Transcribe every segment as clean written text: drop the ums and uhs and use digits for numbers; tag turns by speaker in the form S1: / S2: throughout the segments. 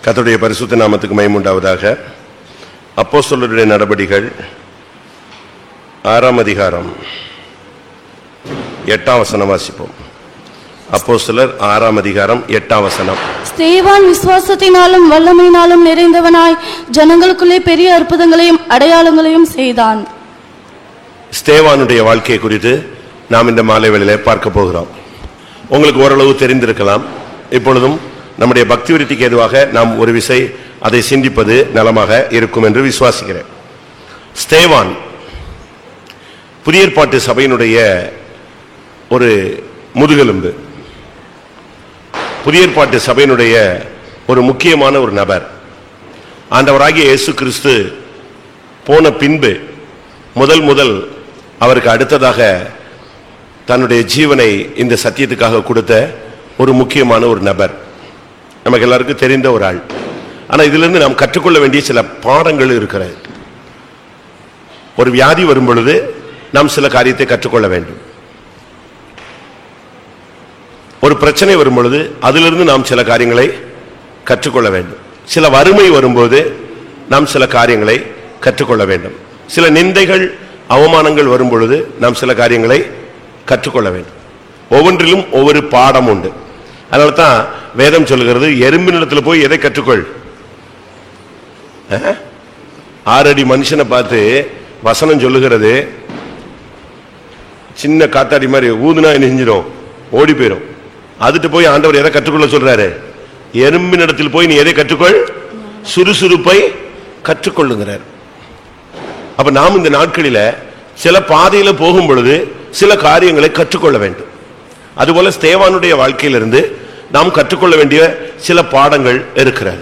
S1: கர்த்தருடைய பரிசுத்த நாமத்துக்கு மகிமை உண்டாவதாக. அப்போஸ்தலருடைய நடபடிகள் 6ஆம் அதிகாரம் 8ஆம் வசனம் வாசிப்போம். அப்போஸ்தலர் 6ஆம் அதிகாரம் 8ஆம் வசனம்.
S2: ஸ்தேவான் விசுவாசத்தினாலும் வல்லமையினாலும் நிறைந்தவனாய் ஜனங்களுக்குள்ளே பெரிய அற்புதங்களையும் அடையாளங்களையும் செய்தான்.
S1: ஸ்தேவானுடைய வாழ்க்கையை குறித்து நாம் இந்த மாலை வேளையிலே பார்க்க போகிறோம். உங்களுக்கு ஓரளவு தெரிந்திருக்கலாம். இப்பொழுதும் நம்முடைய பக்தி விருத்திக்கு ஏதுவாக நாம் ஒரு விசை அதை சிந்திப்பது நலமாக இருக்கும் என்று விசுவாசிக்கிறேன். ஸ்தேவான் புதிய ஏற்பாட்டு சபையினுடைய ஒரு முதுகெலும்பு, புதிய ஏற்பாட்டு சபையினுடைய ஒரு முக்கியமான ஒரு நபர். ஆண்டவராகிய இயேசு கிறிஸ்து போன பின்பு முதல் அவருக்கு அடுத்ததாக தன்னுடைய ஜீவனை இந்த சத்தியத்துக்காக கொடுத்த ஒரு முக்கியமான ஒரு நபர், நமக்கு எல்லாருக்கும் தெரிந்த ஒரு ஆள். ஆனால் இதிலிருந்து நாம் கற்றுக்கொள்ள வேண்டிய சில பாடங்கள் இருக்கிறது. ஒரு வியாதி வரும் பொழுது நாம் சில காரியத்தை கற்றுக்கொள்ள வேண்டும். ஒரு பிரச்சனை வரும் பொழுது அதிலிருந்து நாம் சில காரியங்களை கற்றுக்கொள்ள வேண்டும். சில வறுமை வரும்போது நாம் சில காரியங்களை கற்றுக்கொள்ள வேண்டும். சில நிந்தைகள் அவமானங்கள் வரும் பொழுது நாம் சில காரியங்களை கற்றுக்கொள்ள வேண்டும். ஒவ்வொன்றிலும் ஒவ்வொரு பாடம் உண்டு. அதனால தான் வேதம் சொல்லுகிறது, எறும்பினிடத்தில் போய் எதை கற்றுக்கொள். 6 அடி மனுஷனை பார்த்து வசனம் சொல்லுகிறது, சின்ன காத்தாடி மாதிரி ஊதுனா நெஞ்சிடும், ஓடி போயிடும். அதுட்டு போய் ஆண்டவர் எதை கற்றுக்கொள்ள சொல்றாரு? எறும்பினிடத்தில் போய் நீ எதை கற்றுக்கொள்? சுறுசுறுப்பை கற்றுக்கொள்ளுங்கிறார். அப்ப நாம் இந்த நாட்களில சில பாதையில போகும் பொழுது சில காரியங்களை கற்றுக்கொள்ள வேண்டும். அதுபோல ஸ்தேவானுடைய வாழ்க்கையிலிருந்து நாம் கற்றுக்கொள்ள வேண்டிய சில பாடங்கள் இருக்கிறது.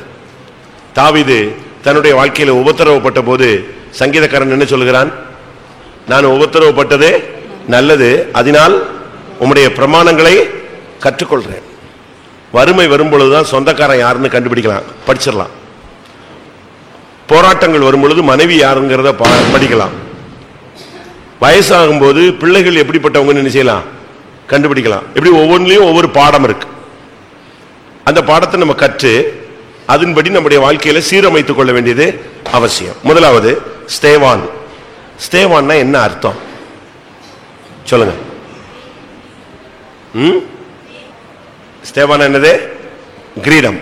S1: தாவீது தன்னுடைய வாழ்க்கையில உபத்திரவப்பட்ட போது சங்கீதக்காரன் என்ன சொல்கிறான்? நான் உபத்திரவப்பட்டதே நல்லது, அதனால் உம்முடைய பிரமாணங்களை கற்றுக்கொள்றேன். வறுமை வரும் பொழுதுதான் சொந்தக்காரன் யாருன்னு கண்டுபிடிக்கலாம், படிச்சிடலாம். போராட்டங்கள் வரும் பொழுது மனைவி யாருங்கிறத படிக்கலாம். வயசாகும் போது பிள்ளைகள் எப்படிப்பட்டவங்கன்னு என்ன செய்யலாம், கண்டுபிடிக்கலாம். இப்படி ஒவ்வொன்றிலையும் ஒவ்வொரு பாடம் இருக்கு. அந்த பாடத்தை நம்ம கற்று அதன்படி நம்முடைய வாழ்க்கையில சீரமைத்துக் கொள்ள வேண்டியது அவசியம். முதலாவது ஸ்தேவான். ஸ்தேவான்னா என்ன அர்த்தம் சொல்லுங்க? ஸ்தேவான் என்னது? கிரீடம்.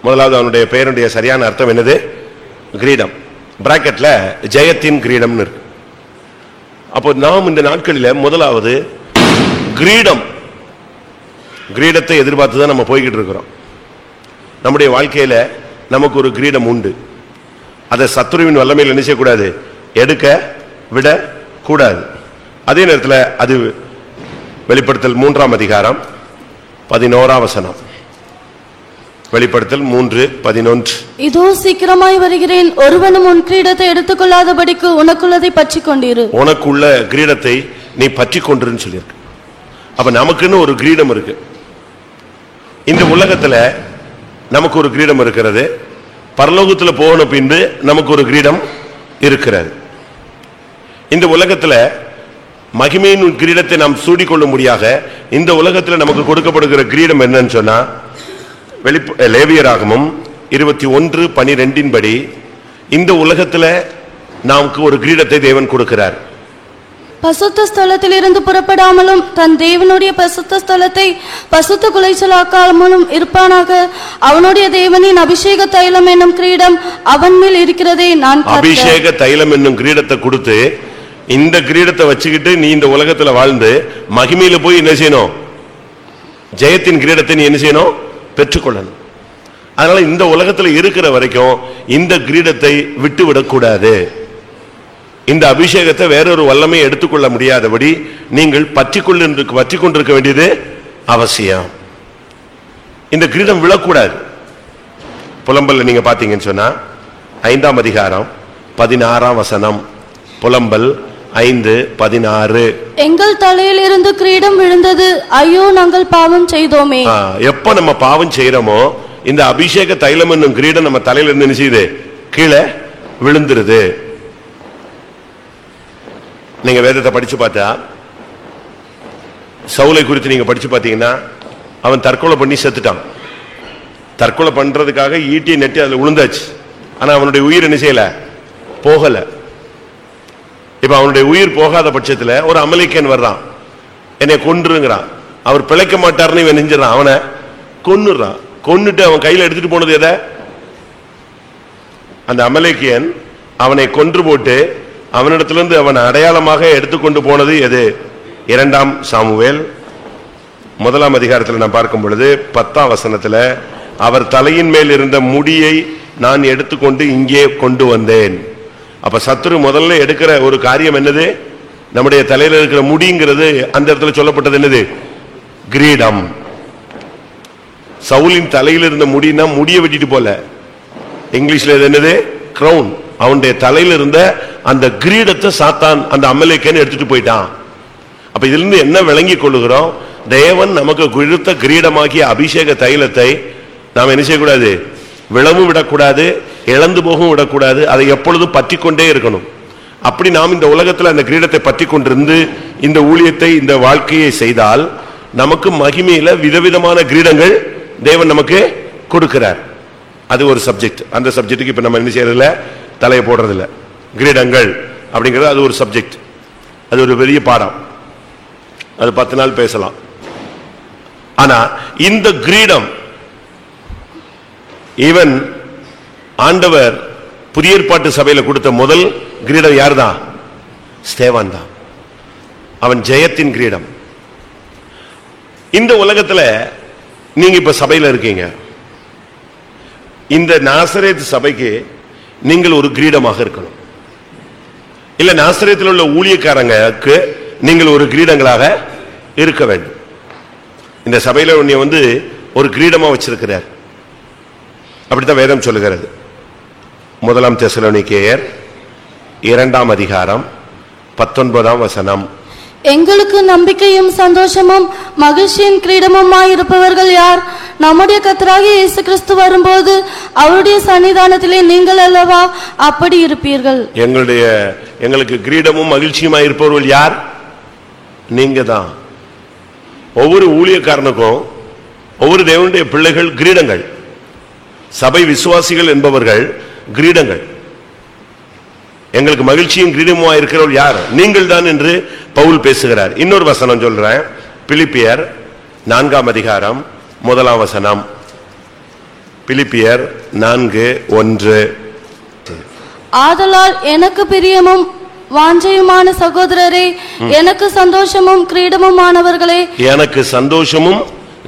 S1: முதலாவது அவனுடைய பெயருடைய சரியான அர்த்தம் என்னது? கிரீடம். பிராக்கெட்ல ஜெயத்தின் கிரீடம் இருக்கு. அப்போ நாம் இந்த நாட்களில் முதலாவது கிரீடத்தை எதிர்பார்த்து தான் நம்ம போய்கிட்டு இருக்கிறோம். நம்முடைய வாழ்க்கையில நமக்கு ஒரு கிரீடம் உண்டு. அதை சத்துருவின் வல்லமையில் என்ன செய்யக்கூடாது? எடுக்க விட கூடாது. அதே நேரத்தில் அது வெளிப்படுத்தல் 3ஆம் அதிகாரம் 11ஆம் வசனம். வெளிப்படுத்தல் 3:11.
S2: இதோ சீக்கிரமாய் வருகிறேன், ஒருவனும் உன் கிரீடத்தை எடுத்துக்கொள்ளாதபடிக்கு உனக்குள்ளதை பற்றி கொண்டிரு.
S1: உனக்குள்ள கிரீடத்தை நீ பற்றி கொண்டிருன்னு சொல்லியிருக்கு. அப்ப நமக்குன்னு ஒரு கிரீடம் இருக்கு. இந்த உலகத்துல நமக்கு ஒரு கிரீடம் இருக்கிறது. பரலோகத்துல போன பின்பு நமக்கு ஒரு கிரீடம் இருக்கிறது. இந்த உலகத்துல மகிமையின் கிரீடத்தை நாம் சூடிக்கொள்ள முடியாக இந்த உலகத்துல நமக்கு கொடுக்கப்படுகிற கிரீடம் என்னன்னு சொன்னா, லேவியராகமம் 21:12 படி இந்த உலகத்துல நமக்கு ஒரு கிரீடத்தை தேவன் கொடுக்கிறார்.
S2: பசுத்த ஸ்தலத்திலிருந்து புறப்படாமலும் தன் தேவனுடைய பசுத்த ஸ்தலத்தை பசுத்த குலைச்சலாக்காமலும் இருப்பானாக. அவனுடைய தேவனின் அபிஷேக தைலம் என்னும் கிரீடம் அவன் மேல் இருக்கிறதே நான்.
S1: அபிஷேக தைலம் என்னும் கிரீடத்தை கொடுத்து இந்த கிரீடத்தை வச்சுக்கிட்டு நீ இந்த உலகத்துல வாழ்ந்து மகிமையில போய் என்ன செய்யணும்? ஜெயத்தின் கிரீடத்தை நீ என்ன செய்யணும்? பெற்றுக்கொள்ளணும். அதனால இந்த உலகத்துல இருக்கிற வரைக்கும் இந்த கிரீடத்தை விட்டுவிடக்கூடாது. இந்த அபிஷேகத்தை வேறொரு வல்லமை எடுத்துக்கொள்ள முடியாதபடி நீங்கள் பற்றி கொண்டிருக்க வேண்டியது அவசியம். இந்த கிரீடம் விழக்கூடாது. புலம்பல்ல நீங்க பாத்தீங்கன்னு சொன்னா 5ஆம் அதிகாரம் 16ஆம் வசனம். புலம்பல் 5:16.
S2: எங்கள் தலையில் இருந்து கிரீடம் விழுந்தது, ஐயோ நாங்கள் பாவம் செய்தோமே.
S1: எப்ப நம்ம பாவம் செய்யறோமோ இந்த அபிஷேக தைலம் என்னும் கிரீடம் நம்ம தலையில இருந்து என்ன செய்யுது? கீழே விழுந்துருது. நீங்க வேதத்தை படிச்சு பார்த்தா சவுலை குறித்து நீங்க படிச்சு பார்த்தீங்கன்னா அவன் தற்கொலை பண்ணி செத்துட்டான். தற்கொலை பண்றதுக்காக ஈட்டியை நெட்டி அதுல விழுந்தாச்சு. ஆனா அவனுடைய உயிர் என்ன செய்யல, போகல. இப்ப அவனுடைய உயிர் போகாத பட்சத்துல ஒரு அமலேக்கியன் வர்றான், என்னை கொன்றுங்கிறான். அவர் பிழைக்க மாட்டார்னு இவன் நெஞ்சிடறான், அவனை கொன்னுறான். கொன்னுட்டு அவன் கையில எடுத்துட்டு போனது எதை? அந்த அமலேக்கியன் அவனை கொன்று போட்டு அவனிடத்திலிருந்து அவன் அடையாளமாக எடுத்துக்கொண்டு போனது எது? 2 சாமுவேல் 1 அதிகாரத்தில் நான் பார்க்கும் பொழுது 10ஆம் வசனத்துல, அவர் தலையின் மேல் இருந்த முடியை நான் எடுத்துக்கொண்டு இங்கே கொண்டு வந்தேன். அப்ப சத்துரு முதல்ல எடுக்கிற ஒரு காரியம் என்னது? நம்முடைய தலையில இருக்கிற முடிங்கிறது. அந்த இடத்துல சொல்லப்பட்டது என்னது? கிரீடம். சவுலின் தலையில் இருந்த முடினா முடியை வெட்டிட்டு போல, இங்கிலீஷ்ல என்னது? கிரவுன். அவனுடைய தலையில இருந்த அந்த கிரீடத்தை சாத்தான் அந்த அமலேக்கன் எடுத்துட்டு போயிட்டான். அப்ப இதுல இருந்து என்ன விளங்கி கொள்ளுகிறோம்? தேவன் நமக்கு கொடுத்த கிரீடமாகிய அபிஷேக தைலத்தை நாம் என்ன செய்யக்கூடாது? விளவும் விடக்கூடாது, இழந்து போகவும் விடக்கூடாது. அதை எப்பொழுதும் பற்றி கொண்டே இருக்கணும். அப்படி நாம் இந்த உலகத்தில் அந்த கிரீடத்தை பற்றி கொண்டிருந்து இந்த ஊழியத்தை, இந்த வாழ்க்கையை செய்தால் நமக்கு மகிமையில விதவிதமான கிரீடங்கள் தேவன் நமக்கு கொடுக்கிறார். அது ஒரு சப்ஜெக்ட். அந்த சப்ஜெக்டுக்கு இப்ப நம்ம என்ன செய்யறதில்ல, தலையை போடுறதில்ல. கிரீடங்கள் அப்படிங்கிறது அது ஒரு சப்ஜெக்ட், அது ஒரு பெரிய பாடம். அது 10 நாள் பேசலாம். ஆனா இந்த கிரீடம் ஈவன் ஆண்டவர் புதிய ஏற்பாட்டு சபையில கொடுத்த முதல் கிரீடம் யார்தான்? ஸ்தேவான் தான். அவன் ஜெயத்தின் கிரீடம். இந்த உலகத்துல நீங்க இப்ப சபையில இருக்கீங்க. இந்த நாசரேத் சபைக்கு நீங்கள் ஒரு கிரீடமாக இருக்கணும். இல்ல நாசரேத்தில் உள்ள ஊழியக்காரங்களுக்கு நீங்கள் ஒரு கிரீடங்களாக இருக்க வேண்டும். இந்த சபையில உன்னை ஒரு கிரீடமா வச்சிருக்கிறார். அப்படித்தான் வேதம் சொல்லுகிறது. 1 தெசலோனிக்கேயர் 2 அதிகாரம் 19ஆம் வசனம்.
S2: எங்களுக்கு நம்பிக்கையும் சந்தோஷமும் மகிழ்ச்சியின் கிரீடமுமாய் இருப்பவர்கள் யார்? நம்முடைய கர்த்தராகிய இயேசு கிறிஸ்து வரும்போது அவருடைய சன்னிதானத்திலே நீங்கள் அல்லவா அப்படி இருப்பீர்கள்.
S1: எங்களுக்கு கிரீடமும் மகிழ்ச்சியுமாய் இருப்பவர்கள் யார்? நீங்க தான். ஒவ்வொரு ஊழியக்காரனுக்கும் ஒவ்வொரு தேவனுடைய பிள்ளைகள் கிரீடங்கள். சபை விசுவாசிகள் என்பவர்கள் கிரீடங்கள். எங்களுக்கு மகிழ்ச்சியும் கிரீடமுமா இருக்கிறவர்கள் யார்? நீங்கள் தான் என்று பவுல் பேசுகிறார். இன்னொரு வசனம் சொல்றேன், பிலிப்பியர் 4 அதிகாரம் 1 வசனம். பிலிப்பியர் 4:1.
S2: ஆதலால் எனக்கு பிரியமும் வாஞ்சையுமான சகோதரரே, எனக்கு சந்தோஷமும் கிரீடமும் ஆனவர்களே,
S1: எனக்கு சந்தோஷமும்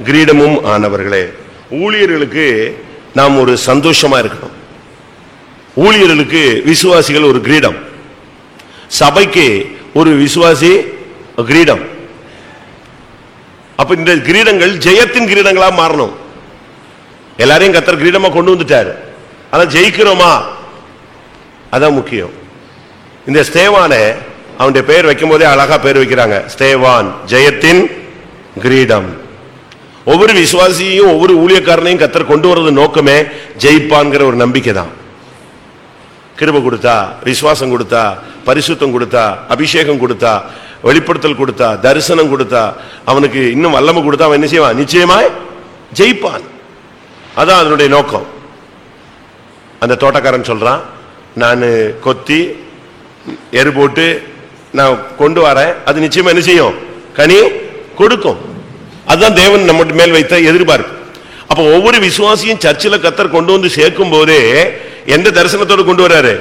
S1: கிரீடமும் ஆனவர்களே. ஊழியர்களுக்கு நாம் ஒரு சந்தோஷமா இருக்கணும். ஊழியர்களுக்கு விசுவாசிகள் ஒரு கிரீடம், சபைக்கு ஒரு விசுவாசி கிரீடம். அப்ப இந்த கிரீடங்கள் ஜெயத்தின் கிரீடங்களா மாறணும். எல்லாரையும் கர்த்தர் கிரீடமா கொண்டு வந்துட்டார். ஆனா ஜெயிக்கிறோமா? அதான் முக்கியம். இந்த ஸ்தேவானை அவனுடைய பெயர் வைக்கும் போதே அழகா பெயர் வைக்கிறாங்க, ஸ்தேவான், ஜெயத்தின் கிரீடம். ஒவ்வொரு விசுவாசியையும் ஒவ்வொரு ஊழியக்காரனையும் கர்த்தர் கொண்டு வரது நோக்கமே ஜெயிப்பான்கிற ஒரு நம்பிக்கை தான். கிருபை கொடுத்தா, விசுவாசம் கொடுத்தா, பரிசுத்தம் கொடுத்தா, அபிஷேகம் கொடுத்தா, வெளிப்படுத்தல் கொடுத்தா, தரிசனம் கொடுத்தா, அவனுக்கு இன்னும் வல்லமை கொடுத்தா அவன் என்ன செய்வான்? நிச்சயமாய் ஜெயிப்பான். அதான் அதனுடைய நோக்கம். அந்த தோட்டக்காரன் சொல்றான், நான் கொத்தி எரு போட்டு நான் கொண்டு வரேன், அது நிச்சயமா என்ன செய்யும்? கனி கொடுக்கும். அதுதான் தேவன் நம்ம மேல் வைத்த எதிர்பார்ப்பு. அப்ப ஒவ்வொரு விசுவாசியும் சர்ச்சில் கர்த்தர் கொண்டு வந்து சேர்க்கும் போதே எந்த தரிசனத்தோடு கொண்டு வர்றாரு?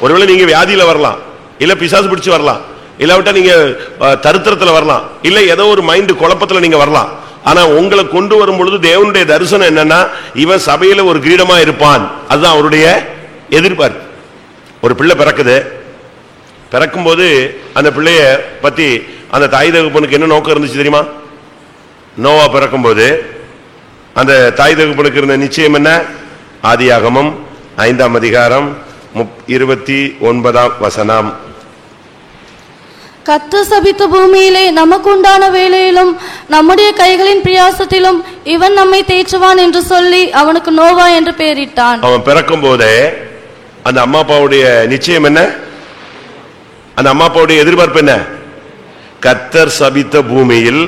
S1: ஒருவேளை நீங்க வியாதியில வரலாம், இல்ல பிசாசு பிடிச்சு வரலாம், இல்லாவிட்டா நீங்க தரித்திரத்துல வரலாம், இல்ல ஏதோ ஒரு மைண்ட் குழப்பத்துல நீங்க வரலாம். ஆனா உங்களை கொண்டு வரும் பொழுது தேவனுடைய தரிசனம் என்னன்னா, இவன் சபையில ஒரு கிரீடமா இருப்பான். அதுதான் அவருடைய எதிர்பார்ப்பு. ஒரு பிள்ளை பிறக்குது, பிறக்கும் போது அந்த பிள்ளைய பத்தி அந்த தாய் தகப்பனுக்கு என்ன நோக்கம் இருந்துச்சு தெரியுமா? நோவா பிறக்கும் போது அந்த தாய் தகப்பனுக்கு இருந்த நிச்சயம் என்ன? ஆதியாகமம் 5 அதிகாரம் 29 வசனம்.
S2: கர்த்தர் சபித்த பூமியிலே நமக்குண்டான வேலையிலும் நம்முடைய கைகளின் பிரயாசத்திலும் இவன் நம்மை தேற்றுவான் என்று சொல்லி அவனுக்கு நோவா என்று பெயரிட்டான். அவன்
S1: பிறக்கும் போதே அந்த அம்மா அப்பாவுடைய நிச்சயம் என்ன? அந்த அம்மா அப்பாவுடைய எதிர்பார்ப்பு என்ன? கர்த்தர் சபித்த பூமியில்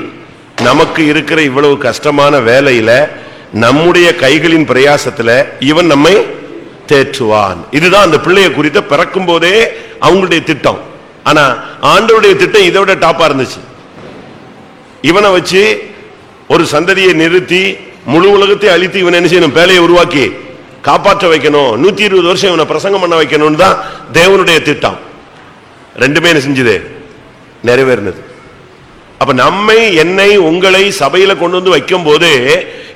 S1: நமக்கு இருக்கிற இவ்வளவு கஷ்டமான வேலையில நம்முடைய கைகளின் பிரயாசத்துல இவன் நம்மை தேற்றுவான். இதுதான் அந்த பிள்ளையை குறித்த பிறக்கும் போதே அவங்களுடைய திட்டம். ஆனா ஆண்டவருடைய திட்டம் இதை விட டாப்பா இருந்துச்சு. இவனை வச்சு ஒரு சந்ததியை நிறுத்தி முழு உலகத்தை அழித்து இவன் என்ன செய்யணும், பேழையை உருவாக்கி காப்பாற்ற வைக்கணும், 120 வருஷம் இவனை பிரசங்கம் பண்ண வைக்கணும் தான் தேவனுடைய திட்டம். ரெண்டுமே என்ன செஞ்சது, நிறைவேறினது. அப்ப நம்மை என்னை உங்களை சபையில கொண்டு வந்து வைக்கும் போது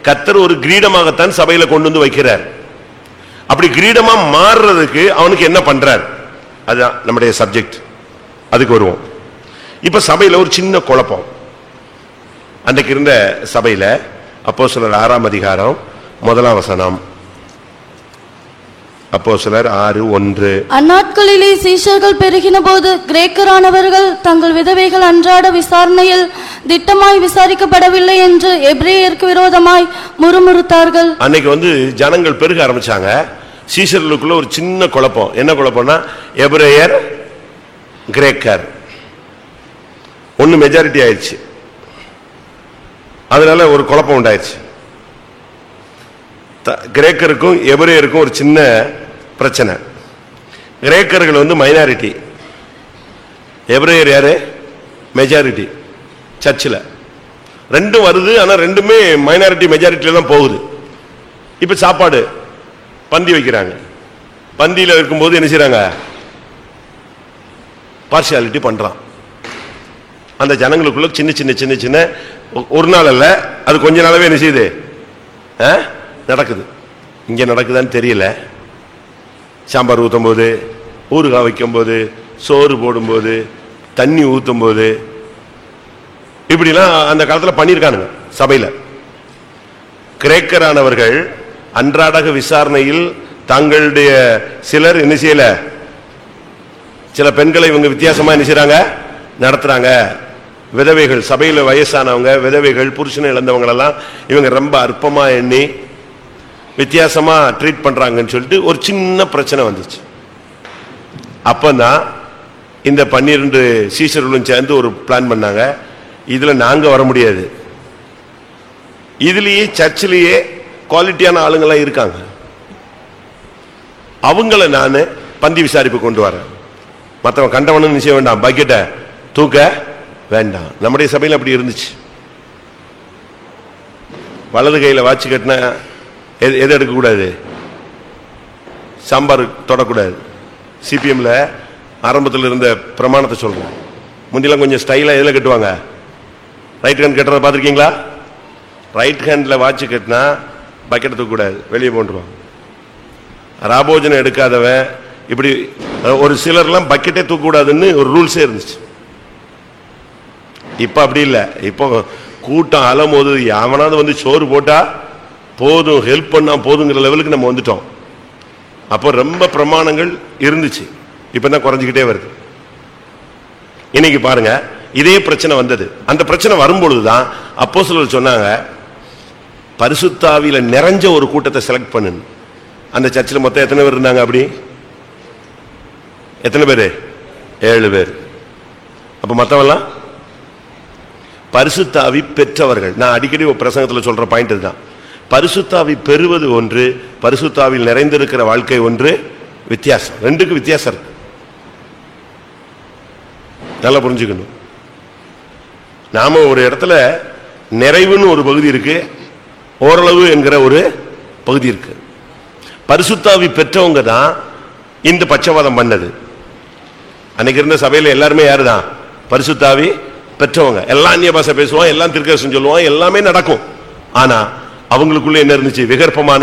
S1: கர்த்தர் ஒரு கிரீடமாகத்தான் சபையில கொண்டு வந்து வைக்கிறார். அப்படி கிரீடமா மாறுறதுக்கு அவனுக்கு என்ன பண்றார், அதுதான் நம்முடைய சப்ஜெக்ட். அதுக்கு வருவோம். இப்ப சபையில ஒரு சின்ன குழப்பம். அன்றைக்கு இருந்த சபையில அப்போஸ்தலர் 6ஆம் அதிகாரம் 1ஆம் வசனம். அப்போஸ்தலர் 6:1.
S2: அந்நாட்களிலே சீஷர்கள் பெருகின போது கிரேக்கரானவர்கள் தங்கள் விதவைகள் அன்றாட விசாரணையில் திட்டமாய் விசாரிக்கப்படவில்லை என்று எபிரேயருக்கு விரோதமாய் முறுமுறுத்தார்கள்.
S1: அன்னைக்கு ஜனங்கள் பெருக ஆரம்பிச்சாங்க. சீஷர்களுக்குள்ள ஒரு சின்ன குழப்பம். என்ன குழப்பம்னா, எபிரேயர் கிரேக்கர் ஒன்னு மெஜாரிட்டி ஆயிடுச்சு. அதனால ஒரு குழப்பம் உண்டாயிருச்சு. கிரேக்கருக்கும் எபிரேயருக்கும் ஒரு சின்ன பிரச்சனை. கிரேக்கர்கள் மைனாரிட்டி, எபிரேயர் யாரு மெஜாரிட்டி. சர்ச்சில் ரெண்டும் வருது, ஆனா ரெண்டுமே மைனாரிட்டி மெஜாரிட்டியில தான் போகுது. இப்ப சாப்பாடு பந்தி வைக்கிறாங்க. பந்தியில இருக்கும்போது என்ன செய்யறாங்க, பார்ஷியாலிட்டி பண்றான். அந்த ஜனங்களுக்குள்ள சின்ன சின்ன சின்ன சின்ன ஒரு நாள் அல்ல, அது கொஞ்ச நாளாவே என்ன செய்யுது, நடக்குது. இங்க நடக்குதான்னு தெரியல. சாம்பார் ஊத்தும் போது, ஊறுகாய் வைக்கும் போது, சோறு போடும்போது, தண்ணி ஊத்தும் போது, இப்படிலாம் அந்த காலத்துல பண்ணியிருக்கானுங்க சபையில. கிரேக்கரானவர்கள் அன்றாட விசாரணையில் தங்களுடைய சிலர் என்ன செய்யல, சில பெண்களை இவங்க வித்தியாசமா என்ன செய்றாங்க, நடத்துறாங்க. விதவைகள், சபையில வயசானவங்க, விதவைகள், புருஷனை இழந்தவங்க எல்லாம் இவங்க ரொம்ப அற்பமா எண்ணி வித்தியாசமா ட்ரீட் பண்றாங்கன்னு சொல்லிட்டு ஒரு சின்ன பிரச்சனை வந்துச்சு. அப்பதான் இந்த 12 சீஷர்களும் சேர்ந்து ஒரு பிளான் பண்ணாங்க. இதுல நாங்க வர முடியாது, இதுலயே சர்ச்சிலேயே குவாலிட்டியான ஆளுங்கெல்லாம் இருக்காங்க, அவங்கள நான் பந்தி விசாரிப்பு கொண்டு வரேன். மற்றவன் கண்டவனு செய்ய வேண்டாம், பக்கெட்டை தூக்க வேண்டாம். நம்முடைய சபையில் அப்படி இருந்துச்சு. வலது கையில வாட்சி கட்டினா எது எடுக்கக்கூடாது, சாம்பார் தொடக்கூடாது. சிபிஎம்ல ஆரம்பத்தில் இருந்த பிரமாணத்தை சொல்றோம். முந்திலாம் கொஞ்சம் ஸ்டைலா எதுல கட்டுவாங்க, ரைட் ஹேண்ட் கட்டுறத பார்த்துருக்கீங்களா? ரைட் ஹேண்ட்ல வாட்சி கட்டினா பக்கெட்டை தூக்கக்கூடாது, வெளியே போட்டுருவாங்க. ராபோஜனம் எடுக்காதவன் இப்படி ஒரு சிலர்லாம் பக்கெட்டே தூக்கக்கூடாதுன்னு ஒரு ரூல்ஸே இருந்துச்சு. இப்ப அப்படி இல்லை. இப்போ கூட்டம் அலமோது அவனாவது சோறு போட்டா போதும், ஹெல்ப் பண்ணா போதுங்கிற லெவலுக்கு நம்ம வந்துட்டோம். அப்போ ரொம்ப பிரமாணங்கள் இருந்துச்சு, இப்பதான் குறைஞ்சிக்கிட்டே வருது. இன்னைக்கு பாருங்க, இதே பிரச்சனை வந்தது. அந்த பிரச்சனை வரும்பொழுதுதான் அப்போஸ்தலர் சொன்னாங்க, பரிசுத்தாவியில நிறைஞ்ச ஒரு கூட்டத்தை செலக்ட் பண்ணு. அந்த சர்ச்சில் மொத்தம் எத்தனை பேர் இருந்தாங்க? அப்படி எத்தனை பேரு? 7 பேர். அப்ப மத்தவெல்லாம் பரிசுத்தாவி பெற்றவர்கள். நான் அடிக்கடி ஒரு பிரசங்கத்தில் சொல்ற பாயிண்ட் இதுதான். பரிசுத்தாவி பெறுவது ஒன்று, பரிசுத்தாவில் நிறைந்திருக்கிற வாழ்க்கை ஒன்று. வித்தியாசம், ரெண்டுக்கு வித்தியாசம் இருக்கு. நல்லா புரிஞ்சுக்கணும். நாம ஒரு இடத்துல நிறைவுன்னு ஒரு பகுதி இருக்கு, ஓரளவு என்கிற ஒரு பகுதி இருக்கு. பரிசுத்தாவி பெற்றவங்க தான் இந்த பட்சவாதம் பண்ணது. அன்னைக்கு இருந்த சபையில எல்லாருமே யாருதான்? பரிசுத்தாவி பெற்றவங்க. எல்லாம் அந்நிய பாஷை பேசுவான், எல்லாம் திருக்கதர்சனம் சொல்லுவான், எல்லாமே நடக்கும். ஆனா அவங்களுக்குள்ள என்ன இருந்துச்சு? விகற்பமான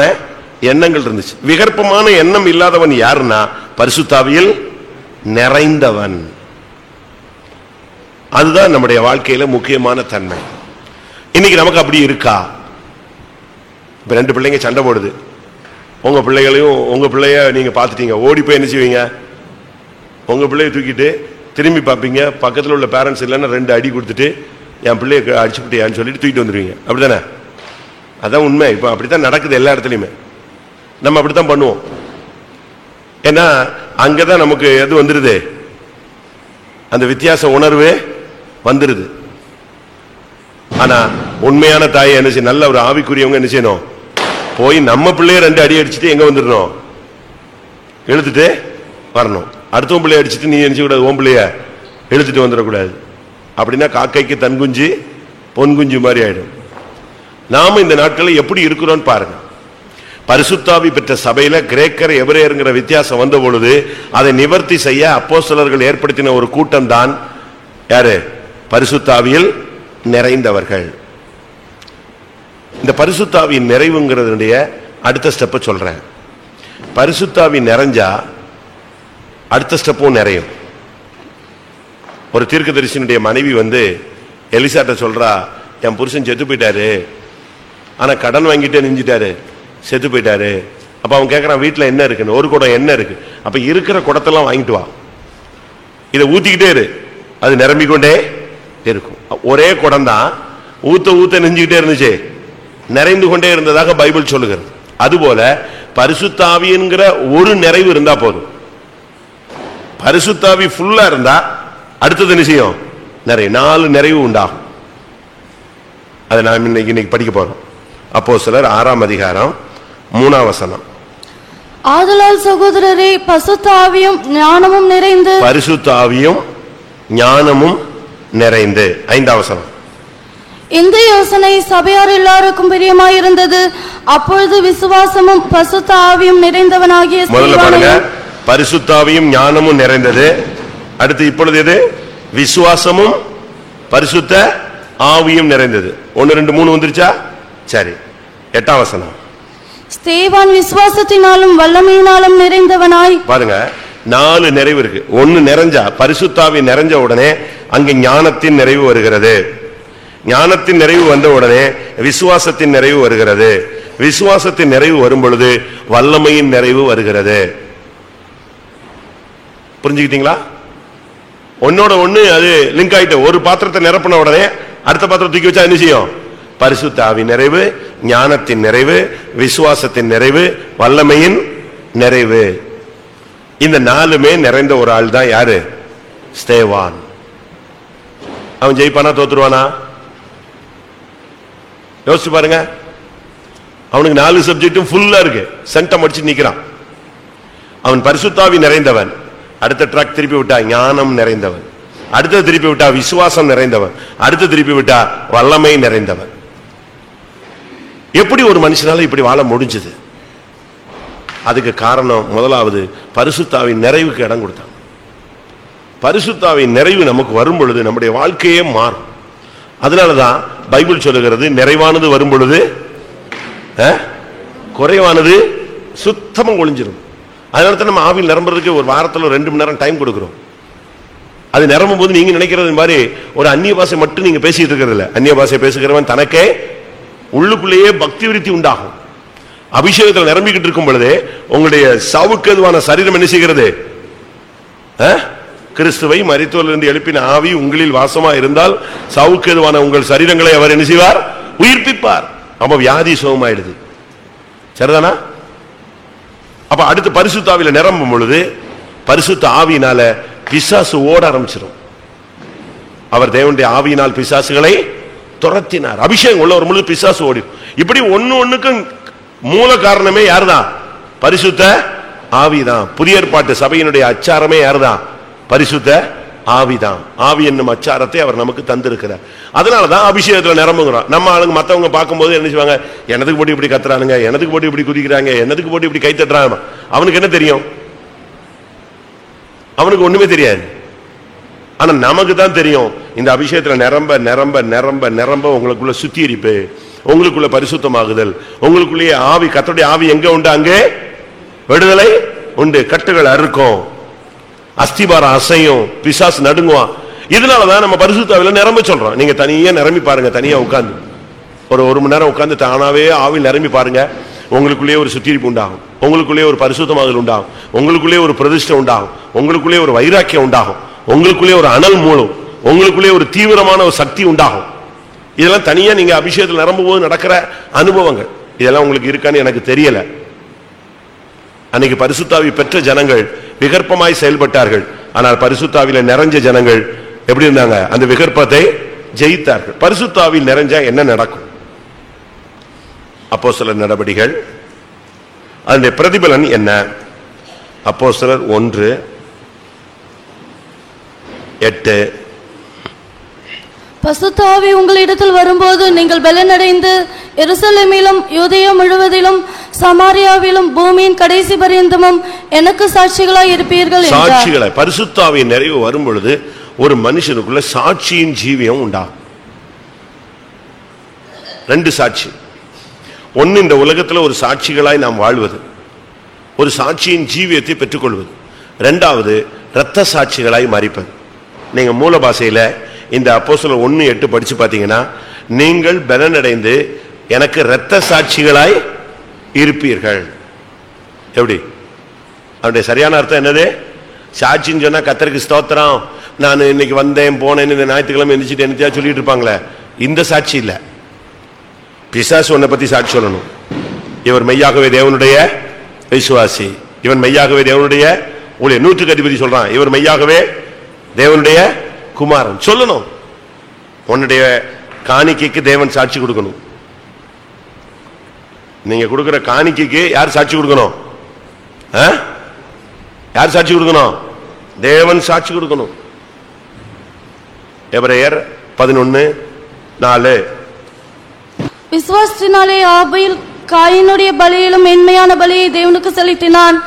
S1: எண்ணங்கள் இருந்துச்சு. விகற்பமான எண்ணம் இல்லாதவன் யாருன்னா பரிசுத்தாவியில் நிறைந்தவன். அதுதான் நம்முடைய வாழ்க்கையில முக்கியமான தன்மை. இன்னைக்கு நமக்கு அப்படி இருக்கா? இப்ப 2 பிள்ளைங்க சண்டை போடுது. உங்க பிள்ளைகளையும் உங்க பிள்ளைய நீங்க பாத்துட்டீங்க, ஓடி போய் என்ன செய்வீங்க? உங்க பிள்ளைய தூக்கிட்டு திரும்பி பார்ப்பீங்க. பக்கத்தில் உள்ள பேரண்ட்ஸ் இல்லைன்னா 2 அடி கொடுத்துட்டு என் பிள்ளைய அடிச்சுக்கிட்டியான்னு சொல்லிட்டு தூக்கிட்டு வந்துடுவீங்க. அப்படித்தானே? அதான் உண்மை. இப்போ அப்படித்தான் நடக்குது எல்லா இடத்துலையுமே. நம்ம அப்படித்தான் பண்ணுவோம். ஏன்னா அங்கதான் நமக்கு எது வந்துருது, அந்த வித்தியாச உணர்வு வந்துருது. ஆனா உண்மையான தாயை என்ன செய்ய, நல்ல ஒரு ஆவிக்குரியவங்க என்ன செய்யணும்? போய் நம்ம பிள்ளைய 2 அடி அடிச்சுட்டு எங்க வந்துடணும், இழுத்துட்டு வரணும். அடுத்தவன் பிள்ளைய அடிச்சுட்டு நீ நினைச்சு கூடாது உன் பிள்ளைய இழுத்துட்டு வந்துடக்கூடாது. அப்படின்னா காக்கைக்கு தன் குஞ்சு பொன் குஞ்சு மாதிரி ஆயிடும். நாம இந்த நாட்களில் எப்படி இருக்கிறோம் பாருங்க. பரிசுத்தாவி பெற்ற சபையில கிரேக்கர் எபிரேயர்ங்கிற வித்தியாசம் வந்த பொழுது அதை நிவர்த்தி செய்ய அப்போஸ்தலர்கள் ஏற்படுத்தின ஒரு கூட்டம் தான் யாரு? பரிசுத்தாவியில் நிறைந்தவர்கள். இந்த பரிசுத்தாவியின் நிறைவுங்கிறதுடைய அடுத்த ஸ்டெப்பை சொல்றேன். பரிசுத்தாவி நிறைஞ்சா அடுத்த ஸ்டெப்பும் நிறையும். ஒரு தீர்க்கதரிசியினுடைய மனைவி எலிசாட்ட சொல்றா, என் புருஷன் செத்து போயிட்டாரு, ஆனா கடன் வாங்கிட்டே நெஞ்சிட்டாரு, செத்து போயிட்டாரு. அப்ப அவன் கேட்கறான், வீட்டுல என்ன இருக்குன்னு. ஒரு குடம் என்ன இருக்கு? அப்ப இருக்கிற குடத்தெல்லாம் வாங்கிட்டு வா, இதை ஊத்திக்கிட்டே இரு, அது நிரம்பிக்கொண்டே இருக்கும். ஒரே குடம் தான், ஊத்த ஊத்த நெஞ்சுக்கிட்டே இருந்துச்சு, நிறைந்து கொண்டே இருந்ததாக பைபிள் சொல்லுகிறது. அதுபோல பரிசுத்தாவி என்கிற ஒரு நிறைவு இருந்தா போதும். பரிசுத்தாவி ஃபுல்லா இருந்தா அடுத்தது என்ன செய்யும்? நிறைய 4 நிறைவு உண்டாகும். அதை நாம் இன்னைக்கு படிக்க போறோம். அப்போஸ்தலர் 6ஆம் அதிகாரம் 3ஆம் வசனம்.
S2: ஆதலால் சகோதரரே, பரிசுத்த ஆவியும் ஞானமும் நிறைந்து,
S1: பரிசுத்த ஆவியும் ஞானமும் நிறைந்து. 5ஆம் வசனம்.
S2: இந்த யோசனை சபையார் எல்லாருக்கும் பிரியமாயிருந்தது. அப்பொழுது விசுவாசமும் பரிசுத்த ஆவியும் நிறைந்தவனாகிய
S1: முதல்ல பாருங்க, பரிசுத்த ஆவியும் ஞானமும் நிறைந்தது. அடுத்து இப்பொழுது எது? விசுவாசமும் பரிசுத்த ஆவியும் நிறைந்தது. 1 2 3 வந்துருச்சா? சரி. 8ஆம் வசனம்.
S2: ஸ்தேவான் விசுவாசத்தினாலும் வல்லமையினாலும் நிறைந்தவனாய்.
S1: பாருங்க, 4 நிறைவு இருக்கு. 1 நிறைஞ்சா, பரிசுத்தாவி நிறைஞ்ச உடனே அங்க ஞானத்தின் நிறைவு வருகிறது. ஞானத்தின் நிறைவு வந்த உடனே விசுவாசத்தின் நிறைவு வருகிறது. விசுவாசத்தின் நிறைவு வரும் பொழுது வல்லமையின் நிறைவு வருகிறது. புரிஞ்சுக்கிட்டீங்களா? ஒன்னோட ஒண்ணு அது லிங்க் ஆயிட்டு. ஒரு பாத்திரத்தை நிரப்பின உடனே அடுத்த பாத்திரம் தூக்கி வச்சா என்ன செய்யும்? பரிசுத்த ஆவி நிறைவு, ஞானத்தின் நிறைவு, விசுவாசத்தின் நிறைவு, வல்லமையின் நிறைவு. இந்த 4மே நிறைந்த ஒரு ஆள் தான் யாரு? ஸ்தேவான். அவன் ஜெயிப்பானா தோத்துருவானா? யோசிச்சு பாருங்க. அவனுக்கு 4 சப்ஜெக்டும் ஃபுல்லா இருக்கு, சென்டம் அடிச்சு நிக்கிறான். அவன் பரிசுத்தாவி நிறைந்தவன். அடுத்த ட்ராக் திருப்பி விட்டா ஞானம் நிறைந்தவன், அடுத்த திருப்பி விட்டா விசுவாசம் நிறைந்தவன், அடுத்த திருப்பி விட்டா வல்லமை நிறைந்தவன். எப்படி ஒரு மனுஷனால இப்படி வாழ முடிஞ்சது? அதுக்கு காரணம் முதலாவது பரிசுத்தாவின் நிறைவுக்கு இடம் கொடுத்தான். பரிசுத்தாவின் நிறைவு நமக்கு வரும் பொழுது நம்முடைய வாழ்க்கையே மாறும். அதனாலதான் பைபிள் சொல்லுகிறது, நிறைவானது வரும் பொழுது குறைவானது சுத்தமும் ஒளிஞ்சிடும். அதனால நம்ம ஆவியில் நிரம்புறதுக்கு ஒரு வாரத்தில் 2 மணி நேரம் டைம் கொடுக்கிறோம். அது நிரம்பும் போது நீங்க நினைக்கிறது மாதிரி ஒரு அந்நிய பாஷை மட்டும் நீங்க பேசிட்டு இருக்கிறது இல்ல. அந்நிய பாஷை பேசுகிறவன் தனக்கே உள்ளுக்குள்ளேயே பக்தி விருத்தி உண்டாகும். அபிஷேகத்தில் நிரம்பிக்கிட்டு இருக்கும் பொழுது உங்களுடைய சாவுக்கு எதுவான சரீரம் என்ன செய்கிறது? கிறிஸ்துவை மரித்தோரிலிருந்து எழுப்பின ஆவி உங்களில் வாசமா இருந்தால் சாவுக்கு எதுவான உங்கள் சரீரங்களை அவர் என்ன செய்வார்? உயிர்ப்பிப்பார். அப்ப வியாதி சுகமாயிடுது. சரிதானா? அப்ப அடுத்து பரிசுத்தாவில நிரம்பும் பொழுது பரிசுத்த ஆவியினால பிசாசு ஓட ஆரம்பிச்சிடும். அவர் தேவனுடைய ஆவியினால் பிசாசுகளை துரத்தினார். அபிஷேகம் உள்ளவர் முழு பிசாசு ஓடி. இப்படி ஒண்ணுக்கும் மூல காரணமே யாருதான்? பரிசுத்த ஆவிதான். புதிய ஏற்பாட்டு சபையினுடைய அச்சாரமே யாருதான்? பரிசுத்த ஆவிதான். ஆவி என்னும் அச்சாரத்தை அவர் நமக்கு தந்திருக்கிறார். அதனாலதான் அபிஷேகத்துல நிரம்புகிறோம். நம்ம ஆளுங்க மத்தவங்க பார்க்கும்போது என்ன செய்வாங்க? எனதுக்கு போட்டு இப்படி கத்துறானுங்க, எனதுக்கு போட்டு இப்படி குதிக்கிறாங்க, எனதுக்கு போட்டு இப்படி கை தட்டுறாங்க. அவனுக்கு என்ன தெரியும்? அவனுக்கு ஒண்ணுமே தெரியாது. ஆனா நமக்கு தான் தெரியும். இந்த அபிஷேகத்துல நிரம்ப நிரம்ப நிரம்ப நிரம்ப உங்களுக்குள்ள சுத்திகரிப்பு, உங்களுக்குள்ள பரிசுத்தமாகுதல், உங்களுக்குள்ளேயே ஆவி, கர்த்தருடைய ஆவி எங்க உண்டு அங்கே விடுதலை உண்டு. கட்டுகள் அறுக்கும், அஸ்திபாரம் அசையும், பிசாசு நடுங்குவான். இதனாலதான் நம்ம பரிசுத்தாவில நிரம்ப சொல்றோம். நீங்க தனியா நிரம்பி பாருங்க. தனியா உட்கார்ந்து ஒரு மணி நேரம் உட்கார்ந்து தானாவே ஆவில் நிரம்பி பாருங்க. உங்களுக்குள்ளே ஒரு சுத்திகரிப்பு உண்டாகும், உங்களுக்குள்ளே ஒரு பரிசுத்தமாதல் உண்டாகும், உங்களுக்குள்ளே ஒரு பிரதிஷ்டை உண்டாகும், உங்களுக்குள்ளே ஒரு வைராக்கியம் உண்டாகும், உங்களுக்குள்ளே ஒரு அனல் மூலம், உங்களுக்குள்ளே ஒரு தீவிரமான ஒரு சக்தி உண்டாகும். இதெல்லாம் தனியா நீங்க அபிஷேகத்தில் நிரம்பும் போது நடக்கிற அனுபவங்கள். இதெல்லாம் உங்களுக்கு இருக்கான்னு எனக்கு தெரியல. அன்னைக்கு பரிசுத்தாவி பெற்ற ஜனங்கள் விகற்பமாய் செயல்பட்டார்கள். ஆனால் பரிசுத்தாவில நிறைஞ்ச ஜனங்கள் எப்படி இருந்தாங்க? அந்த விகற்பத்தை ஜெயித்தார்கள். பரிசுத்தாவில் நிறைஞ்சா என்ன நடக்கும்? அப்போஸ்தலர் நடபடிகள், அதனுடைய பிரதிபலன் என்ன? அப்போஸ்தலர் 1:8.
S2: பரிசுத்த ஆவி உங்களிடத்தில் வரும்போது நீங்கள் பலனடைந்து எருசலேமிலும் யூதேயா முழுவதிலும் சமாரியாவிலும் பூமியின் கடைசி பரியந்தமும் எனக்கு சாட்சிகளாய் இருப்பீர்கள் என்றார்.
S1: சாட்சிகளாய். பரிசுத்த ஆவியின் நிறைவு வரும் பொழுது ஒரு மனுஷனுக்குள்ள சாட்சியின் ஜீவியம் உண்டாகும். 2 சாட்சி. ஒன்னு, இந்த உலகத்தில் ஒரு சாட்சிகளாய் நாம் வாழ்வது, ஒரு சாட்சியின் ஜீவியத்தை பெற்றுக்கொள்வது. 2வது, இரத்த சாட்சிகளாய் மரிப்பது. நீங்க மூல பாஷையில இந்த அப்போஸ்தலர் 1:8 படிச்சு பாத்தீங்கன்னா, நீங்கள் பலனடைந்து எனக்கு இரத்த சாட்சிகளாய் இருப்பீர்கள். எப்படி? அவருடைய சரியான அர்த்தம் என்னது? சாட்சின்னு சொன்னா கர்த்தருக்கு ஸ்தோத்திரம், நான் இன்னைக்கு வந்தேன் போனேன்னு இந்த ஞாயிற்றுக்கிழமை எந்திரிச்சிட்டு என்னத்தையா சொல்லிட்டு இருப்பாங்களே, இந்த சாட்சி இல்ல. பிசாசு உன்னை பத்தி சாட்சி சொல்லணும். இவர் மெய்யாகவே தேவனுடைய விசுவாசி, இவன் மெய்யாகவே தேவனுடைய ஊழியர். 100க்கு அதிபதி சொல்றான், இவர் மெய்யாகவே தேவனுடைய குமாரன் சொல்லணும். உன்னுடைய காணிக்கைக்கு தேவன் சாட்சி கொடுக்கணும். நீங்க கொடுக்கிற காணிக்கைக்கு யார் சாட்சி கொடுக்கணும்? யார் சாட்சி கொடுக்கணும்? தேவன் சாட்சி கொடுக்கணும். எபிரேயர் 11:4.
S2: விசுவாசத்தினாலே ஆபேல் காயினுடைய பலியிலும் மென்மையான பலியை தேவனுக்கு செலுத்தினான்,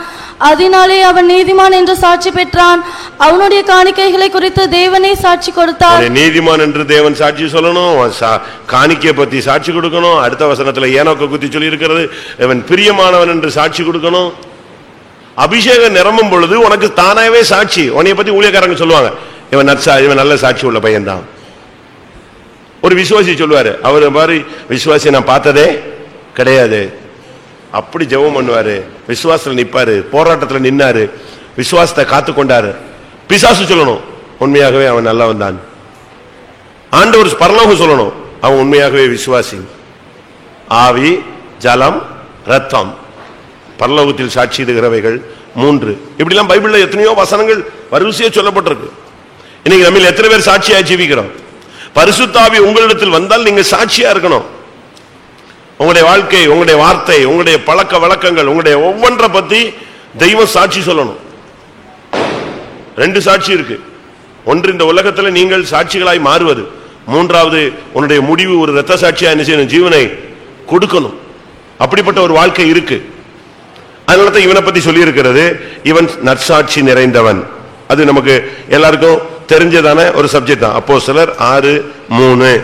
S2: அதனாலே அவன் நீதிமான் என்று சாட்சி பெற்றான். அவனுடைய காணிக்கைகளை குறித்து தேவனே சாட்சி கொடுத்தார்.
S1: நீதிமான் என்று தேவன் சாட்சி சொல்லணும், காணிக்கை பத்தி சாட்சி கொடுக்கணும். அடுத்த வசனத்துல ஏனோக்க குத்தி சொல்லி இருக்கிறது, இவன் பிரியமானவன் என்று சாட்சி கொடுக்கணும். அபிஷேகம் நிரம்பும் பொழுது உனக்கு தானாவே சாட்சி. உன்னைய பத்தி ஊழியக்காரங்க சொல்லுவாங்க, இவன் நல்ல சாட்சி உள்ள பையன் தான். ஒரு விசுவாசி சொல்லுவாரு, அவர் மாதிரி விசுவாசி நான் பார்த்ததே கிடையாது. அப்படி ஜெபம் பண்ணுவாரு, விசுவாசத்துல நிப்பாரு, போராட்டத்துல நின்னாரு, விசுவாசத்தை காத்து கொண்டாரு. பிசாசு சொல்லணும், உண்மையாகவே அவன் நல்லவன் தான். ஆண்டவர் பரலோகம் சொல்லணும், அவன் உண்மையாகவே விசுவாசி. ஆவி, ஜலம், ரத்தம், பரலோகத்தில் சாட்சியிடுகிறவைகள் 3. இப்படிலாம் பைபிள்ல எத்தனையோ வசனங்கள் வரிசையா சொல்லப்பட்டிருக்கு. இன்னைக்கு நம்ம எத்தனை பேர் சாட்சியா ஜீவிக்கிறோம்? பரிசுத்த ஆவி உங்களிடத்தில் வந்தால் நீங்க சாட்சியா இருக்கணும். உங்களுடைய வாழ்க்கை, உங்களுடைய வார்த்தை, உங்களுடைய பழக்க வழக்கங்கள், உங்களுடைய ஒவ்வொன்றை பத்தி தெய்வம் சாட்சி சொல்லணும். 2 சாட்சி இருக்கு. ஒன்று, இந்த உலகத்துல நீங்கள் சாட்சிகளாய் மாறுவது. 3வது, உன்னுடைய முடிவு ஒரு இரத்த சாட்சியா என்ன செய்யணும்? ஜீவனை கொடுக்கணும். அப்படிப்பட்ட ஒரு வாழ்க்கை இருக்கு. அதனாலதான் இவனை பத்தி சொல்லி இருக்கிறது, இவன் நற்சாட்சி நிறைந்தவன். அது நமக்கு எல்லாருக்கும் தெரிஞ்சதான ஒரு சப்ஜெக்ட் தான். அப்போஸ்தலர் 6:3.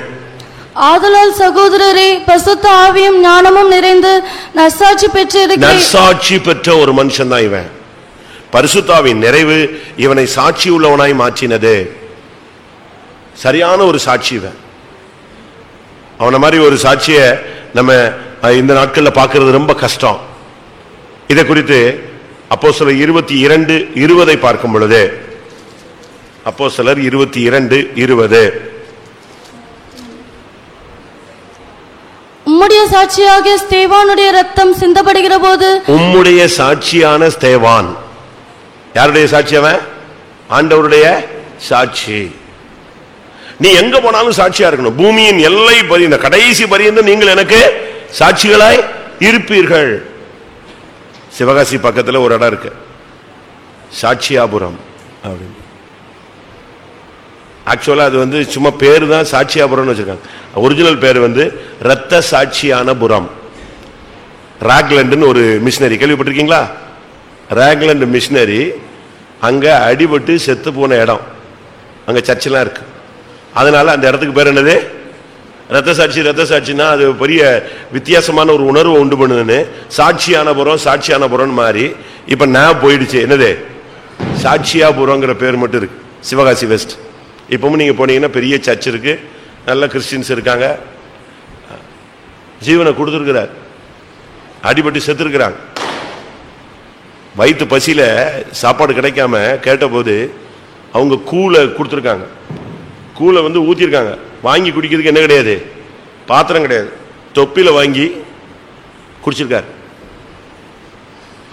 S2: ஆதலால் சகோதரரே, பரிசுத்த ஆவியும் ஞானமும் நிறைந்து நற்சாட்சி
S1: நற்சாட்சி பெற்ற ஒரு மனுஷன் தான் இவன். பரிசுத்த ஆவியின் நிறைவு இவனை சாட்சி உள்ளவனாய் மாற்றினது. சரியான ஒரு சாட்சி இவன். அவன மாதிரி ஒரு சாட்சிய நம்ம இந்த நாட்கள்ல பார்க்கிறது ரொம்ப கஷ்டம். இதை குறித்து அப்போஸ்தலர் 22:20 பார்க்கும் பொழுது, அப்போஸ்தலர் 22:20,
S2: உம்முடைய சாட்சியாகிய ஸ்தேவானுடைய ரத்தம் சிந்தப்படுகிற போது,
S1: உம்முடைய சாட்சியான ஸ்தேவான் யாருடைய சாட்சி? அவன் ஆண்டவருடைய சாட்சி. நீ எங்க போனாலும் சாட்சியா இருக்கணும். பூமியின் எல்லை பரியந்த கடைசி பரியந்த நீங்கள் எனக்கு சாட்சிகளாய் இருப்பீர்கள். சிவகாசி பக்கத்துல ஒரு இடம் இருக்கு, சாட்சியாபுரம் அப்படின்னு. ஆக்சுவலா அது சும்மா பேரு தான் சாட்சியாபுரம்னு வச்சிருக்காங்க. ஒரிஜினல் பேர் ரத்த சாட்சியான புரம். ராக்லண்ட்னு ஒரு மிஷினரி கேள்விப்பட்டிருக்கீங்களா? ராக்லண்ட் மிஷினரி அங்க அடிபட்டு செத்து போன இடம். அங்க சர்ச்செல்லாம் இருக்கு. அதனால அந்த இடத்துக்கு பேர் என்னது? ரத்த சாட்சி. ரத்த சாட்சினா அது பெரிய வித்தியாசமான ஒரு உணர்வை உண்டு பண்ணுதுன்னு சாட்சியான புறம் மாறி இப்ப நான் போயிடுச்சு. என்னது? சாட்சியாபுரங்கிற பேர் மட்டும் இருக்கு. சிவகாசி வெஸ்ட். இப்பவும் நீங்க போனீங்கன்னா பெரிய சர்ச் இருக்கு, நல்ல கிறிஸ்டியன்ஸ் இருக்காங்க. ஜீவனை கொடுத்துருக்கிறார். அடிபட்டு செத்துருக்கிறாங்க. வயிற்று பசியில சாப்பாடு கிடைக்காம கேட்டபோது அவங்க கூலை கொடுத்துருக்காங்க. கூலை ஊத்திருக்காங்க. வாங்கி குடிக்கிறதுக்கு என்ன கிடையாது? பாத்திரம் கிடையாது. தொப்பில வாங்கி குடிச்சிருக்காரு.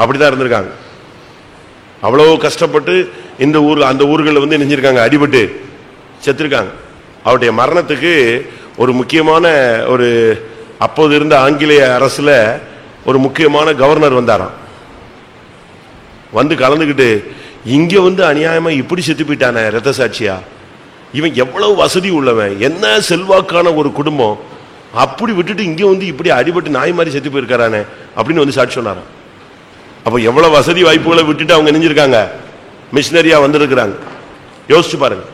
S1: அப்படிதான் இருந்திருக்காங்க. அவ்வளவு கஷ்டப்பட்டு இந்த ஊர்ல அந்த ஊர்களில் நெஞ்சிருக்காங்க, அடிபட்டு செத்துருக்காங்க. அவருடைய மரணத்துக்கு ஒரு முக்கியமான ஒரு அப்போது இருந்த ஆங்கிலேய அரசுல ஒரு முக்கியமான கவர்னர் வந்தாராம். வந்து கலந்துக்கிட்டு இங்க வந்து அநியாயமா இப்படி செத்து போயிட்டானே ரத்த சாட்சியா, இவன் எவ்வளவு வசதி உள்ளவன், என்ன செல்வாக்கான ஒரு குடும்பம், அப்படி விட்டுட்டு இங்க வந்து இப்படி அடிபட்டு நாய் மாதிரி செத்து போயிருக்காரானே அப்படின்னு வந்து சாட்சி சொன்னாராம். அப்ப எவ்வளவு வசதி வாய்ப்புகளை விட்டுட்டு அவங்க நெஞ்சிருக்காங்க, மிஷினரியா வந்திருக்கிறாங்க. யோசிச்சு பாருங்க.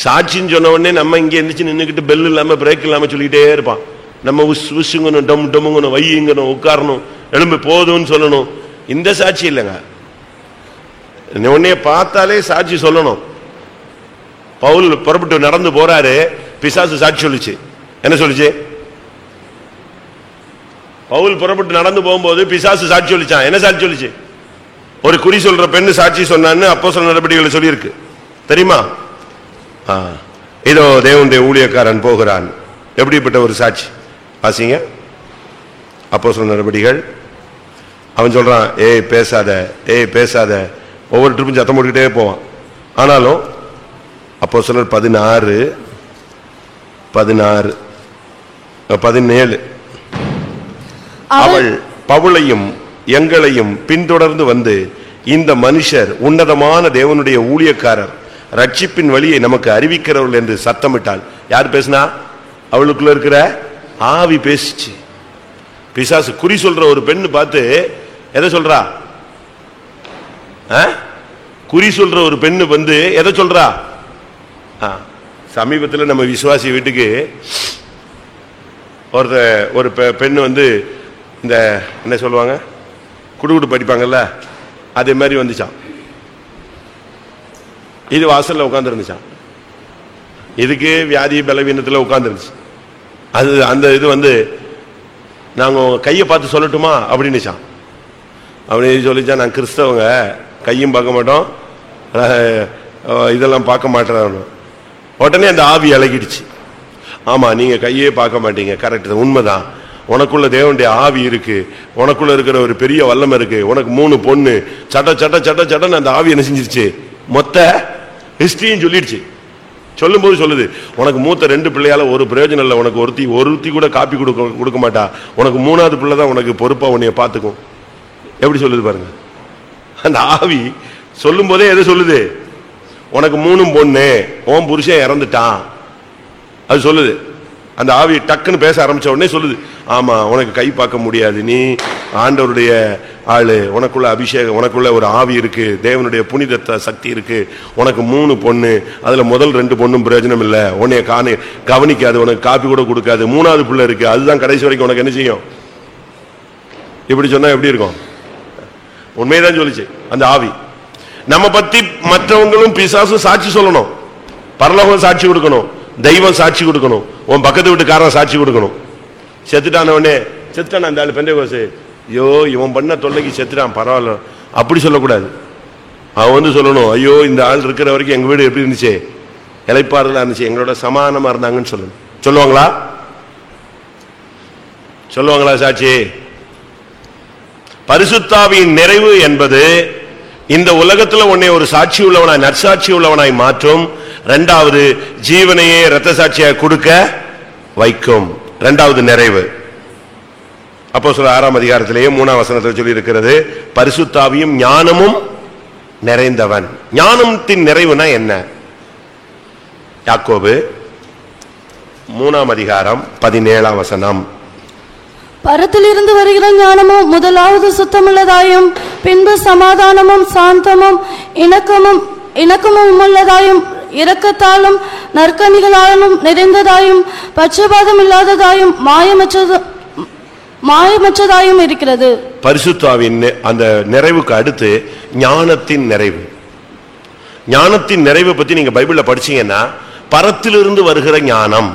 S1: சாட்சின்னு சொன்ன உடனே நம்ம இங்க எந்திரிச்சு நின்றுக்கிட்டு பெல் இல்லாம பிரேக் இல்லாம சொல்லிக்கிட்டே இருப்பான். நம்ம உசுங்கணும், டம் டமுங்கணும், வையுங்கணும், உட்காரணும், எழும்பு போதும்னு சொல்லணும். இந்த சாட்சி இல்லைங்க. உன்னைய பார்த்தாலே சாட்சி சொல்லணும். பவுல் புறப்பட்டு நடந்து போறாரு, பிசாசு சாட்சி சொல்லிச்சு. என்ன சொல்லிச்சு? பவுல் புறப்பட்டு நடந்து போகும்போது பிசாசு சாட்சி சொல்லிச்சான். என்ன சாட்சி சொல்லிச்சு? ஒரு குறி சொல்ற பெண்ணு சாட்சி சொன்னான்னு அப்போஸ்தலர் நடபடிகளை சொல்லியிருக்கு, தெரியுமா? இதோ தேவனுடைய ஊழியக்காரன் போகிறான். எப்படிப்பட்ட ஒரு சாட்சி வாசிங்க. அப்போஸ்தலர் நடபடிகள். அவன் சொல்றான், ஏய் பேசாத, ஏய் பேசாத. ஒவ்வொரு ட்ரிப்பும் சத்தம் போட்டுக்கிட்டே போவான். ஆனாலும் அப்போஸ்தலர் 16:17 அவள் பவுலையும் எங்களையும் பின்தொடர்ந்து வந்து, இந்த மனுஷர் உன்னதமான தேவனுடைய ஊழியக்காரர், ரட்சிப்பின் வழியை நமக்கு அறிவிக்கிறவர்கள் என்று சத்தமிட்டாள். யார் பேசினா? அவளுக்குள்ள இருக்கிற ஆவி பேசிச்சு. பிசாசு குறி சொல்ற ஒரு பெண்ணு பார்த்து எதை சொல்றா? குறி சொல்ற ஒரு பெண்ணு வந்து எதை சொல்றா? சமீபத்தில் நம்ம விசுவாசி வீட்டுக்கு ஒரு பெண்ணு வந்து இந்த என்ன சொல்லுவாங்க, குடுகுடு படிப்பாங்கல்ல, அதே மாதிரி வந்துச்சான். இது வாசல்ல உட்கார்ந்து இருந்துச்சான். இதுக்கு வியாதி பலவீனத்தில் உட்கார்ந்துருந்துச்சு. அது அந்த இது வந்து நாங்க கையை பார்த்து சொல்லட்டுமா அப்படின்னுச்சான். அப்படின்னு சொல்லிச்சான், நான் கிறிஸ்தவங்க, கையும் பார்க்க மாட்டோம், இதெல்லாம் பார்க்க மாட்டேன். உடனே அந்த ஆவி அழகிடுச்சு. ஆமா, நீங்க கையே பார்க்க மாட்டீங்க, கரெக்ட், உண்மைதான். உனக்குள்ள தேவனுடைய ஆவி இருக்கு, உனக்குள்ள இருக்கிற ஒரு பெரிய வல்லமை இருக்கு, உனக்கு 3 பொண்ணு, சட்ட சட்ட சட்ட சட்டன்னு அந்த ஆவி என்ன செஞ்சிருச்சு, மொத்த ஹிஸ்டரியும் சொல்லிடுச்சு. சொல்லும் போது சொல்லுது, உனக்கு மூத்த 2 பிள்ளையால ஒரு பிரயோஜனம் இல்லை, உனக்கு ஒருத்தி கூட காப்பி கொடுக்க மாட்டா, உனக்கு 3வது பிள்ளை தான் உனக்கு பொறுப்பா உன்னைய பார்த்துக்கும். எப்படி சொல்லுது பாருங்க. அந்த ஆவி சொல்லும் போதே எதை சொல்லுது? உனக்கு 3 பொண்ணு, உன் புருஷன் இறந்துட்டான், அது சொல்லுது. அந்த ஆவி டக்குன்னு பேச ஆரம்பிச்ச உடனே சொல்லுது, ஆமா உனக்கு கை பார்க்க முடியாது, நீ ஆண்டவருடைய ஆளு, உனக்குள்ள அபிஷேகம், உனக்குள்ள ஒரு ஆவி இருக்கு, தேவனுடைய புனித சக்தி இருக்கு, உனக்கு 3 பொண்ணு, அதுல முதல் 2 பொண்ணும் பிரயோஜனம் இல்லை, உன்னைய கவனிக்காது, உனக்கு காப்பி கூட கொடுக்காது, 3வது பிள்ளை இருக்கு, அதுதான் கடைசி வரைக்கும் உனக்கு என்ன செய்யும். இப்படி சொன்னா எப்படி இருக்கும்? உண்மைதான் சொல்லிச்சு அந்த ஆவி. நம்ம பத்தி மற்றவங்களும் பிசாசும் சாட்சி சொல்லணும், பரலோகம் சாட்சி கொடுக்கணும், தெய்வம் சாட்சி கொடுக்கணும், உன் பக்கத்து வீட்டுக்காரன் சாட்சி கொடுக்கணும். செத்துட்டானவனே, செத்துட்டான் அந்த ஆளு பெந்தேகோசு, ஐயோ இவன் பண்ண தொல்லைக்கு செத்துட்டான், பரவாயில்ல, அப்படி சொல்லக்கூடாது. அவன் வந்து சொல்லணும், ஐயோ இந்த ஆள் இருக்கிற வரைக்கும் எங்க வீடு எப்படி இருந்துச்சு, இளைப்பாறுதலா இருந்துச்சு, எங்களோட சமாதானமா இருந்தாங்கன்னு சொல்லணும். சொல்லுவாங்களா? சொல்லுவாங்களா சாட்சி? பரிசுத்தாவியின் நிறைவு என்பது இந்த உலகத்துல உன்னை ஒரு சாட்சி உள்ளவனாய், நற்சாட்சி உள்ளவனாய் மாற்றும். 2வது, ஜீவனையே இரத்த சாட்சியாக கொடுக்க வைக்கும். 2வது நிறைவு. அப்போஸ்தலர் 6ஆம் அதிகாரத்திலேயே 3ஆம் வசனத்தில் சொல்லி இருக்கிறது, பரிசுத்தாவியும் ஞானமும் நிறைந்தவன். ஞானத்தின் நிறைவுனா என்ன? யாக்கோபு 3ஆம் அதிகாரம் 17ஆம் வசனம்.
S2: பரத்திலிருந்து வருகிற ஞானமும் முதலாவது சுத்தமுள்ளதாயும், பின்பு சமாதானமும் சாந்தமும் இணக்கமும் உள்ளதாயும், இரக்கத்தாலும் நற்கனிகளாலும் நிறைந்ததாயும், பட்சபாதம் இல்லாததாயும், மாயமற்றதாயும் இருக்கிறது.
S1: பரிசுத்தாவின் அந்த நிறைவுக்கு அடுத்து ஞானத்தின் நிறைவு. ஞானத்தின் நிறைவை பத்தி நீங்க பைபிள்ல படிச்சீங்கன்னா, பரத்திலிருந்து வருகிற ஞானம்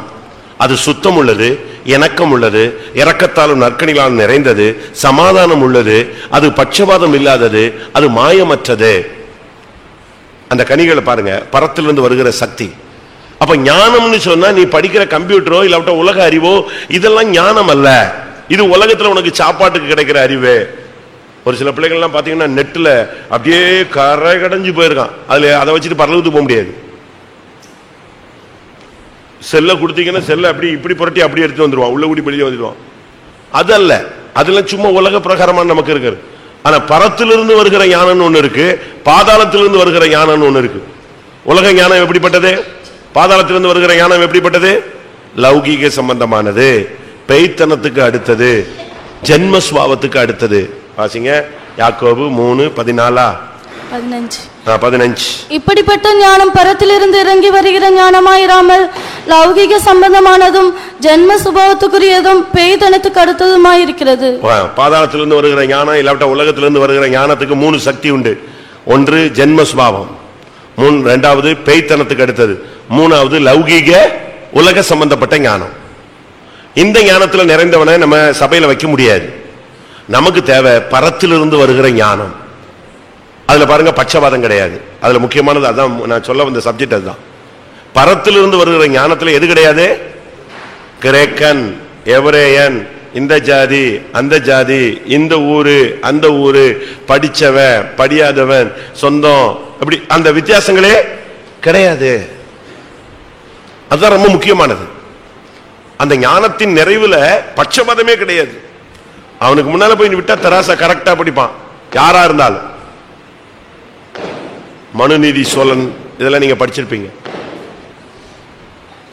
S1: அது சுத்தம் உள்ளது, இணக்கம் உள்ளது, இரக்கத்தாலும் நற்கனிகளாலும் நிறைந்தது, சமாதானம் உள்ளது, அது பட்சபாதம் இல்லாதது, அது மாயமற்றது. அந்த கனிகளை பாருங்க, பரத்திலிருந்து வருகிற சக்தி. அப்ப ஞானம்னு சொன்னா நீ படிக்கிற கம்ப்யூட்டரோ இல்லாவிட்ட உலக அறிவோ இதெல்லாம் ஞானம் அல்ல. இது உலகத்துல உனக்கு சாப்பாட்டுக்கு கிடைக்கிற அறிவு. ஒரு சில பிள்ளைகள்லாம் பாத்தீங்கன்னா நெட்ல அப்படியே கரை கடைஞ்சு போயிருக்கான், அதுல அதை வச்சுட்டு பரலவத்துக்கு போக முடியாது. செல்ல கொடுத்தீங்கன்னா செல்ல அப்படி இப்படி புரட்டி அப்படி எடுத்து வந்துருவான், உள்ள கூடி வெளியே வந்துடுவான். அது அல்ல, அதுல சும்மா உலக பிரகாரமான நமக்கு இருக்கு. ஆனா பரத்திலிருந்து வருகிற ஞானம் ஒண்ணு இருக்கு, பாதாளத்திலிருந்து வருகிற ஞானம் ஒண்ணு இருக்கு. உலக ஞானம் எப்படிப்பட்டது? பாதாளத்திலிருந்து வருகிற ஞானம் எப்படிப்பட்டது? லௌகீக சம்பந்தமானது, பேய்த்தனத்துக்கு அடுத்தது, ஜென்மஸ்வாவத்துக்கு அடுத்தது. வாசிங்க யாக்கோபு 3:14-15.
S2: இப்படிப்பட்ட ஞானம் பரத்திலிருந்து இறங்கி வருகிற ஞானமாயிராமல் லௌகிக சம்பந்தமானதும் ஜென்ம சுபாவத்துக்குரியதும் பேய்தனத்துக்கு அடுத்ததுமாயிருக்கிறது.
S1: பாதாளத்திலிருந்து வருகிற ஞானம் இல்லாவிட்ட உலகத்திலிருந்து வருகிற ஞானத்துக்கு 3 சக்தி உண்டு. ஒன்று ஜென்ம சுபாவம், இரண்டாவது பேய்த்தனத்துக்கு அடுத்தது, மூணாவது லௌகீக உலக சம்பந்தப்பட்ட ஞானம். இந்த ஞானத்துல நிறைந்தவனை நம்ம சபையில வைக்க முடியாது. நமக்கு தேவை பரத்திலிருந்து வருகிற ஞானம். அதுல பாருங்க, பட்சபாதம் கிடையாது. அதுல முக்கியமானது அதான் நான் சொல்ல வந்த சப்ஜெக்ட். அதுதான் பரத்திலிருந்து வருகிற ஞானத்துல எது கிடையாது? கிரேக்கன், எவரேயன், இந்த ஜாதி அந்த ஜாதி, இந்த ஊரு அந்த ஊரு, படிச்சவன் படியாதவன், சொந்தம், அப்படி அந்த வித்தியாசங்களே கிடையாது. அதுதான் ரொம்ப முக்கியமானது. அந்த ஞானத்தின் நிறைவுல பட்சபாதமே கிடையாது. அவனுக்கு முன்னால போய் விட்டா தராசா கரெக்டா படிப்பான், யாரா இருந்தாலும். மனுநீதி சோழன் இதெல்லாம் நீங்க படிச்சிருப்பீங்க.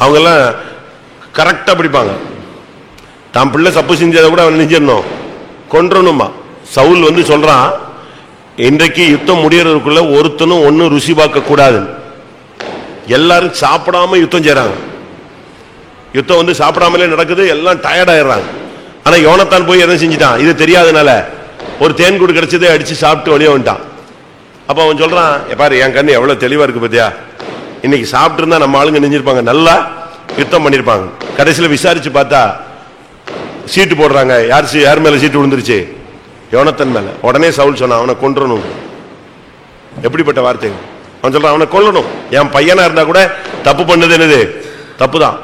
S1: அவங்க எல்லாம் கரெக்டா படிப்பாங்க. தான் பிள்ளை தப்பு செஞ்சதை கூட அவன் நெஞ்சிடணும், கொன்றணுமா. சவுல் வந்து சொல்றான், இன்றைக்கு யுத்தம் முடியறதுக்குள்ள ஒருத்தனும் ஒன்னும் ருசி பார்க்க கூடாது. எல்லாரும் சாப்பிடாம யுத்தம் செய்யறாங்க. யுத்தம் வந்து சாப்பிடாமலே நடக்குது, எல்லாம் டயர்ட் ஆயிடுறாங்க. ஆனா யோனத்தான் போய் எதை செஞ்சுட்டான்? இது தெரியாதனால ஒரு தேன் கூடு கிடைச்சதே அடிச்சு சாப்பிட்டு வெளியே வந்துட்டான். அப்ப அவன் சொல்றான், பாரு என் கண்ணு எவ்வளவு தெளிவா இருக்கு பத்தியா, இன்னைக்கு சாப்பிட்டு இருந்தா நம்ம ஆளுங்க நெஞ்சிருப்பாங்க, நல்லா யுத்தம் பண்ணிருப்பாங்க. கடைசியில விசாரிச்சு பார்த்தா சீட்டு போடுறாங்க, யார் மேல சீட்டு விழுந்துருச்சு? யோனத்தன் மேல. உடனே சவுல் சொன்னான், அவனை கொன்றணும். எப்படிப்பட்ட வார்த்தை! அவன் சொல்றான், அவனை கொல்லணும். என் பையனா இருந்தா கூட தப்பு பண்ணது என்னது? தப்புதான்.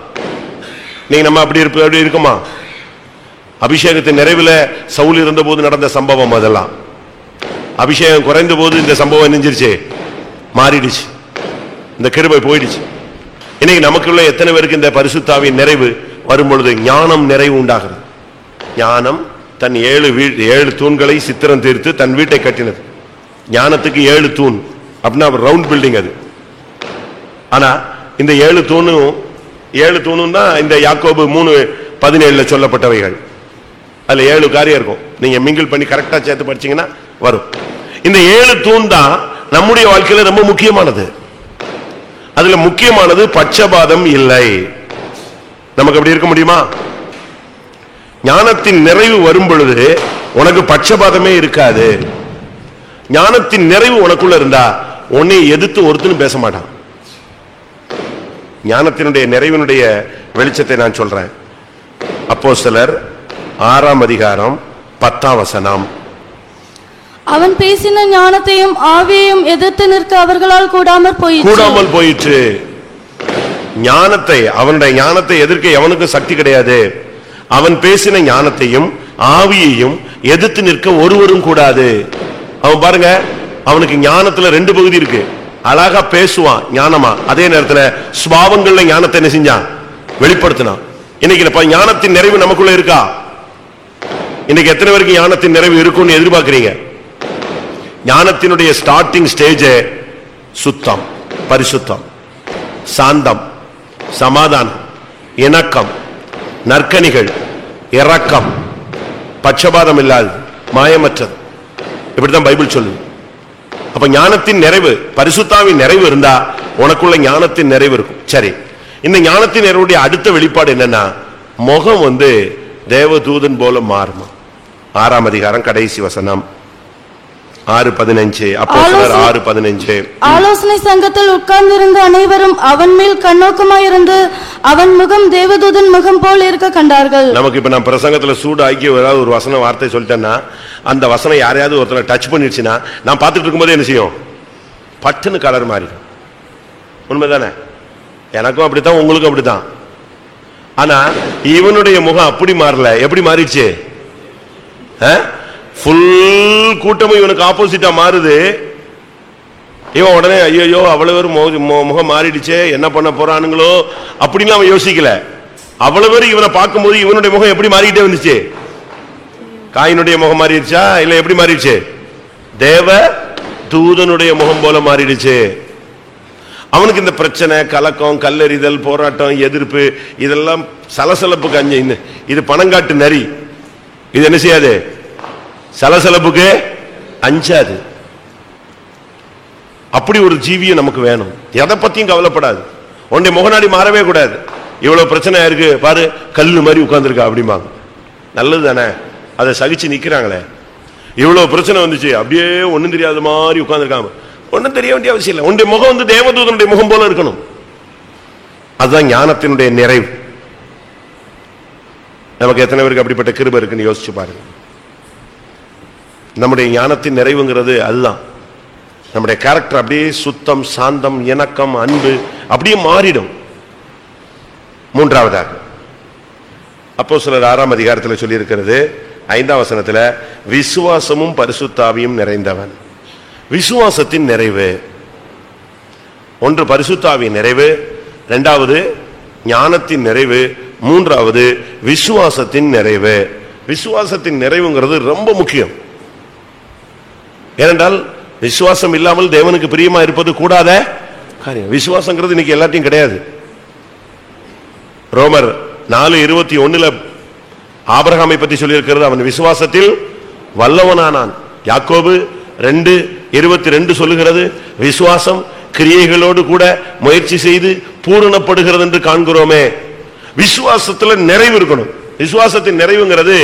S1: நீங்க நம்ம அப்படி இருக்குமா? அபிஷேகத்தின் நிறைவுல சவுல் இருந்த போது நடந்த சம்பவம் அதெல்லாம். அபிஷேகம் குறைந்த போது இந்த சம்பவம் நெஞ்சிருச்சு, மாறிடுச்சு, இந்த கிருபை போயிடுச்சு. இன்னைக்கு நமக்குள்ள எத்தனை பேருக்கு இந்த பரிசுத்தாவின் நிறைவு வரும் பொழுது ஞானம் நிறைவு உண்டாகிறது? ஞானம் தன் 7 தூண்களை சித்திரம் தீர்த்து தன் வீட்டை கட்டினது. ஞானத்துக்கு 7 தூண் அப்படின்னா ரவுண்ட் பில்டிங் அது. ஆனா இந்த 7 தூணும் தான் இந்த யாக்கோபு 3:17 சொல்லப்பட்டவைகள். அதுல 7 காரியம் இருக்கும். நீங்க மிங்கிள் பண்ணி கரெக்டா சேர்த்து படிச்சீங்கன்னா வரும். இந்த 7 தூண் தான் நம்முடைய வாழ்க்கையில ரொம்ப முக்கியமானது. அதுல முக்கியமானது பட்சபாதம் இல்லை. நமக்கு அப்படி இருக்க முடியுமா? ஞானத்தின் நிறைவு வரும் பொழுது உனக்கு பட்சபாதமே இருக்காது. ஞானத்தின் நிறைவு உனக்குள்ள இருந்தா உன்னை எதிர்த்து ஒருத்தனும் பேச மாட்டான். ஞானத்தினுடைய நிறைவினுடைய வெளிச்சத்தை நான் சொல்றேன். அப்போஸ்தலர் 6:10.
S2: அவன் பேசின ஞானத்தையும் ஆவியையும் எதிர்த்து நிற்க அவர்களால் கூடாமல் போயிற்று. அவனுடைய ஞானத்தை எதிர்க்க எவனுக்கும் சக்தி கிடையாது. அவன் பேசின ஞானத்தையும் ஆவியையும் எதிர்த்து நிற்க ஒருவரும் கூடாது. அவன் பாருங்க, அவனுக்கு ஞானத்துல 2 பகுதி இருக்கு. அழகா பேசுவான் ஞானமா, அதே நேரத்துல சுபாவங்கள்ல ஞானத்தை என்ன செஞ்சான்? வெளிப்படுத்தினான். இன்னைக்கு ஞானத்தின் நிறைவு நமக்குள்ள இருக்கா? இன்னைக்கு எத்தனை பேருக்கு ஞானத்தின் நிறைவு இருக்கும்னு எதிர்பார்க்கிறீங்க? ஞானத்தினுடைய ஸ்டார்டிங் ஸ்டேஜ் சுத்தம், பரிசுத்தம், சாந்தம், சமாதானம், இணக்கம், நற்கனிகள், இரக்கம், பட்சபாதம் இல்லாது, மாயமற்றது. இப்படித்தான் பைபிள் சொல்லுது. அப்ப ஞானத்தின் நிறைவு, பரிசுத்தாவின் நிறைவு இருந்தா உனக்குள்ள ஞானத்தின் நிறைவு இருக்கும். சரி, இந்த ஞானத்தின் நிறைவுடைய அடுத்த வெளிப்பாடு என்னன்னா, முகம் வந்து தேவதூதன் போல மாறுமா. 6ஆம் அதிகாரம் கடைசி வசனம் 6:15. அப்போஸ்தலர் 6:15. ஆலோசனை சங்கத்தில் உட்கார்ந்திருந்த அனைவரும் அவன் மேல் கண்ணோக்கமாயிருந்து அவன் முகம் தேவதூதன் முகம் போல் இருக்க கண்டார்கள். நமக்கு இப்ப நான் பிரசங்கத்துல சூடு ஆக்கி ஏதாவது ஒரு வசன வார்த்தை சொல்லிட்டேன்னா, அந்த வசனம் யாரையாவது ஒருத்தனை டச் பண்ணிடுச்சுன்னா, நான் பார்த்துட்டு இருக்கும்போது என்ன செய்யும்? பட்டுன்னு கலர் மாறிடும். உண்மைதானே? எனக்கும் அப்படித்தான், உங்களுக்கும் அப்படித்தான். ஆனா இவனுடைய முகம் அப்படி மாறல. எப்படி மாறிடுச்சு? ஃபுல் கூட்டமும் இவனுக்கு ஆப்போசிட்டா மாறுது. இவன் உடனே ஐயோ அவ்வளவு பேர் முகம் மாறிடுச்சே, என்ன பண்ண போறானுங்களோ அப்படின்னு அவன் யோசிக்கல. அவ்வளவு பேர் இவனை பார்க்கும்போது இவனுடைய முகம் எப்படி மாறிக்கிட்டே வந்துச்சு?
S1: காயினுடைய முகம் மாறிடுச்சா இல்ல எப்படி மாறிடுச்சு? தேவ தூதனுடைய முகம் போல மாறிடுச்சு. அவனுக்கு இந்த பிரச்சனை, கலக்கம், கல்லெறிதல், போராட்டம், எதிர்ப்பு, இதெல்லாம் சலசலப்புக்கு அஞ்சு. இது பணங்காட்டு நரி. இது என்ன செய்யாது? சலசலப்புக்கு அஞ்சாது. அப்படி ஒரு ஜீவியை நமக்கு வேணும். எதை பத்தியும் கவலைப்படாது. உன்னுடைய முகநாடி மாறவே கூடாது. இவ்வளவு பிரச்சனை இருக்கு பாரு, கல்லு மாதிரி உட்கார்ந்துருக்கா அப்படிம்பாங்க. நல்லது தானே, அதை சகிச்சு நிக்கிறாங்களே. இவ்வளவு பிரச்சனை வந்துச்சு, அப்படியே ஒண்ணும் தெரியாத மாதிரி உட்கார்ந்துருக்காங்க. ஒன்னும் தெரிய வேண்டிய அவசியம் இல்லை. உன்னுடைய முகம் வந்து தேவதூதனுடைய முகம் போல இருக்கணும். அதுதான் ஞானத்தினுடைய நிறைவு. நமக்கு எத்தனை பேருக்கு அப்படிப்பட்ட கிருபை இருக்குன்னு யோசிச்சு பாருங்க. நம்முடைய ஞானத்தின் நிறைவுங்கிறது அதுதான். நம்முடைய கேரக்டர் அப்படியே சுத்தம், சாந்தம், இணக்கம், அன்பு அப்படியே மாறிடும். மூன்றாவதாக அப்போஸ்தலர் 6ஆம் அதிகாரத்தில் சொல்லி இருக்கிறது 5ஆம் வசனத்தில், விசுவாசமும் பரிசுத்தாவியும் நிறைந்தவன். விசுவாசத்தின் நிறைவு. ஒன்று பரிசுத்தாவின் நிறைவு, இரண்டாவது ஞானத்தின் நிறைவு, மூன்றாவது விசுவாசத்தின் நிறைவு. விசுவாசத்தின் நிறைவுங்கிறது ரொம்ப முக்கியம். ஏனென்றால் விசுவாசம் இல்லாமல் தேவனுக்கு பிரியமா இருப்பது கூடாத காரியம். விசுவாசங்கிறது இன்னைக்கு எல்லாத்தையும் கிடையாது. ரோமர் 4:21 ஆபிரகாமை பற்றி சொல்லியிருக்கிறது, அவன் விசுவாசத்தில் வல்லவனானான். யாக்கோபு 2:22 சொல்லுகிறது, விசுவாசம் கிரியைகளோடு கூட முயற்சி செய்து பூரணப்படுகிறது என்று காண்கிறோமே. விசுவாசத்துல நிறைவு இருக்கணும். விசுவாசத்தின் நிறைவுங்கிறது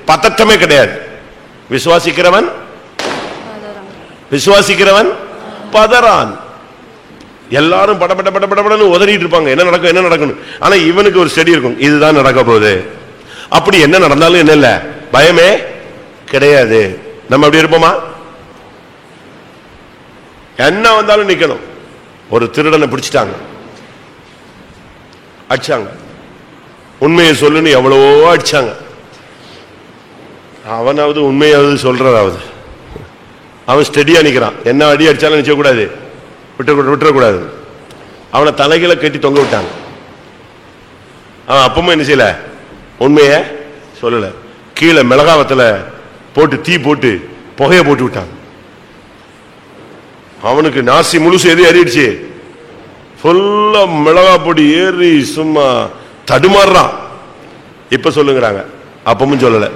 S1: பதட்டமே கிடையாது. விசுவாசிக்கிறவன் பதறான். எல்லாரும் படபடன்னு உதறிட்டு இருப்பாங்க, என்ன நடக்கும் என்ன நடக்கணும். ஆனா இவனுக்கு ஒரு ஸ்டடி இருக்கும், இதுதான் நடக்க போகுது. அப்படி என்ன நடந்தாலும் என்ன இல்ல, பயமே கிடையாது. நம்ம அப்படி இருப்போமா? என்ன வந்தாலும் நிக்கணும். ஒரு திருடனை பிடிச்சிட்டாங்க, அடிச்சாங்க. உண்மையை சொல்லுன்னு எவ்வளவோ அடிச்சாங்க. அவனாவது உண்மையாவது சொல்றதாவது. அவன் ஸ்டெடியா நிக்கிறான். என்ன அடி அடிச்சாலும் நிச்சய கூடாது, விட்டுறக்கூடாது. அவனை தலைகளை கட்டி தொங்க விட்டாங்க. அவன் அப்பவும் என்ன செய்யல, உண்மைய சொல்லல. கீழே மிளகாவத்துல போட்டு தீ போட்டு புகைய போட்டு விட்டாங்க. அவனுக்கு நாசி முழுசு எது ஏறிடுச்சு, ஃபுல்லா மிளகா பொடி ஏறி சும்மா தடுமாறுறான். இப்ப சொல்லுங்கிறாங்க, அப்பவும் சொல்லல,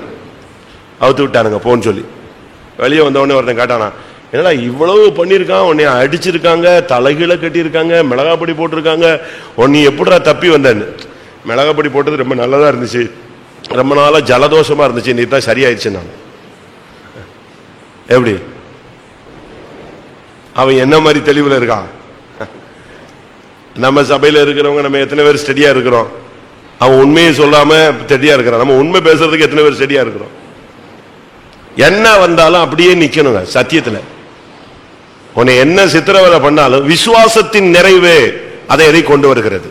S1: அவுத்து விட்டானுங்க போன்னு சொல்லி. வெளியே வந்தவொடனே ஒருத்தன் கேட்டானா, என்னடா இவ்வளவு பண்ணிருக்கான், உன்னை அடிச்சிருக்காங்க, தலைகீழ கட்டியிருக்காங்க, மிளகாப்பொடி போட்டிருக்காங்க, உன்னை எப்படிடா தப்பி வந்தேன்னு. மிளகாப்பொடி போட்டது ரொம்ப நல்லதா இருந்துச்சு, ரொம்ப நாளா ஜலதோஷமா இருந்துச்சு, நீ தான் சரியாயிடுச்சு. நான் எப்படி, அவன் என்ன மாதிரி தெளிவுல இருக்கான். நம்ம சபையில இருக்கிறவங்க நம்ம எத்தனை பேர் ஸ்டெடியா இருக்கிறோம்? அவன் உண்மையை சொல்லாம ஸ்டெடியா இருக்கிறான். நம்ம உண்மை பேசுறதுக்கு எத்தனை பேர் ஸ்டெடியா இருக்கிறோம்? என்ன வந்தாலும் அப்படியே நிக்கணுங்க சத்தியத்துல. உன்னை என்ன சித்திரவதை பண்ணாலும் விசுவாசத்தின் நிறைவு அதை எதை கொண்டு வருகிறது.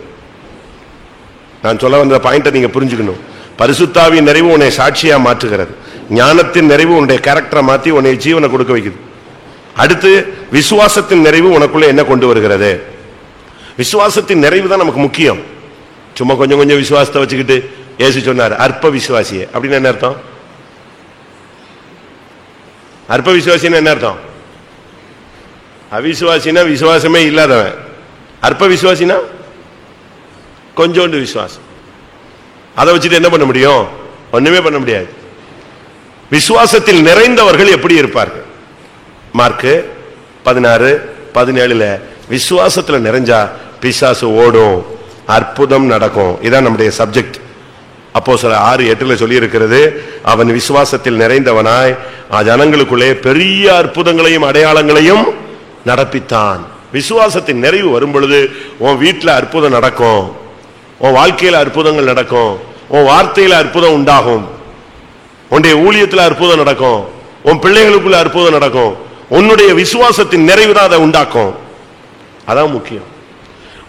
S1: நான் சொல்ல வந்த பாயிண்ட நீங்க புரிஞ்சுக்கணும். பரிசுத்தாவின் நிறைவு உன்னை சாட்சியா மாற்றுகிறது. ஞானத்தின் நிறைவு உன்னுடைய கேரக்டரை மாற்றி உன்னை ஜீவனை கொடுக்க வைக்குது. அடுத்து விசுவாசத்தின் நிறைவு உனக்குள்ள என்ன கொண்டு வருகிறது? விசுவாசத்தின் நிறைவு தான் நமக்கு முக்கியம். சும்மா கொஞ்சம் கொஞ்சம் விசுவாசத்தை வச்சுக்கிட்டு இயேசு சொன்னார் அற்ப விசுவாசியே அப்படின்னு என்ன அர்த்தம்? அற்ப விசுவாசின்னு என்ன அர்த்தம்? அவிசுவாசினா விசுவாசமே இல்லாதவன். அற்ப விசுவாசினா கொஞ்சோண்டு விசுவாசம். அதை வச்சுட்டு என்ன பண்ண முடியும்? ஒண்ணுமே பண்ண முடியாது. விசுவாசத்தில் நிறைந்தவர்கள் எப்படி இருப்பார்கள்? மார்க் 16:17 விசுவாசத்துல நிறைஞ்சா பிசாசு ஓடும், அற்புதம் நடக்கும். இதான் நம்முடைய சப்ஜெக்ட். அப்போஸ்தலர் 6:8 சொல்லி இருக்கிறது, அவன் விசுவாசத்தில் நிறைந்தவனாய் ஜனங்களுக்குள்ளே பெரிய அற்புதங்களையும் அடையாளங்களையும் நடப்பித்தான். விசுவாசத்தின் நிறைவு வரும் பொழுது உன் வீட்டுல அற்புதம் நடக்கும், உன் வாழ்க்கையில அற்புதங்கள் நடக்கும், உன் வார்த்தையில அற்புதம் உண்டாகும், உன்னுடைய ஊழியத்தில் அற்புதம் நடக்கும், உன் பிள்ளைகளுக்குள்ள அற்புதம் நடக்கும். உன்னுடைய விசுவாசத்தின் நிறைவு தான் அதை உண்டாக்கும். அதான் முக்கியம்.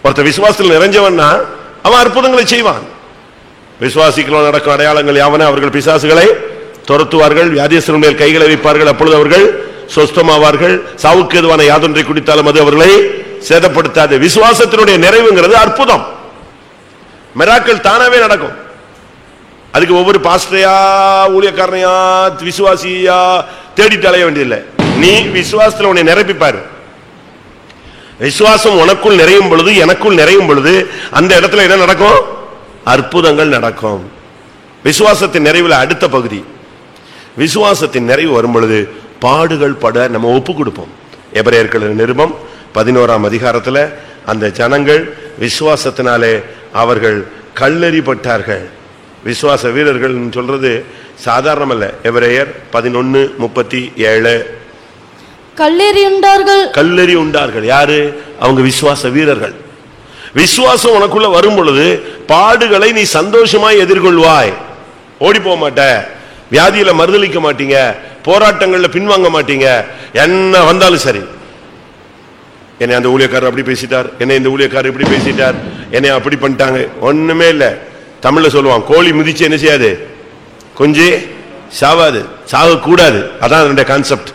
S1: ஒருத்தர் விசுவாசத்தில் நிறைஞ்சவன்னா அவன் அற்புதங்களை செய்வான். விசுவாசிக்கிறவன் நடக்கும் அடையாளங்கள் யாவன, அவர்கள் பிசாசுகளை துரத்துவார்கள், வியாதியஸ்தர்கள் மேல் கைகளை வைப்பார்கள், அப்பொழுது அவர்கள் சொஸ்தமாவார்கள், சாவுக்கு எதுவான யாதொன்றை குடித்தாலும் அது அவர்களை சேதப்படுத்தாது. விசுவாசத்தினுடைய நிறைவுங்கிறது அற்புதம். மிராக்கிள் தானாவே நடக்கும். அதுக்கு ஒவ்வொரு பாஸ்டரையா ஊழியக்காரனையா விசுவாசியா தேடிட்டு அலைய வேண்டியதில்லை. நீ விசுவாசத்துல உன்னை நிரப்பிப்பாரு. விசுவாசம் உனக்குள் நிறையும் பொழுது, எனக்குள் நிறையும் பொழுது அந்த இடத்துல என்ன நடக்கும்? அற்புதங்கள் நடக்கும். விசுவாசத்தின் நிறைவுல அடுத்த பகுதி, விசுவாசத்தின் நிறைவு வரும் பொழுது பாடுகள் பட நம்ம ஒப்பு கொடுப்போம். எபிரேயர்கள் நிருபம் 11ஆம் அதிகாரத்துல அந்த ஜனங்கள் விசுவாசத்தினாலே அவர்கள் கல்லெறிப்பட்டார்கள். விசுவாச வீரர்கள் சொல்றது சாதாரணமல்ல. எபிரேயர் 11:37
S2: கல்லெறி
S1: உண்டார்கள். யாரு? அவங்க விசுவாச வீரர்கள். விசுவாசம் உனக்குள்ள வரும் பொழுது பாடுகளை நீ சந்தோஷமாய் எதிர்கொள்வாய். ஓடி போக மாட்ட, வியாதியில மறுதலிக்க மாட்டீங்க, போராட்டங்கள்ல பின்வாங்க மாட்டீங்க. என்ன வந்தாலும் சரி, என்னை அந்த ஊழியக்காரர் அப்படி பேசிட்டார், என்னை இந்த ஊழியக்காரர் இப்படி பேசிட்டார், என்னை அப்படி பண்ணிட்டாங்க, ஒண்ணுமே இல்ல. தமிழ்ல சொல்லுவான், கோழி மிதிச்சு என்ன செய்யாது? கொஞ்சே சாவாது, சாக கூடாது. அதான் அதனுடைய கான்செப்ட்.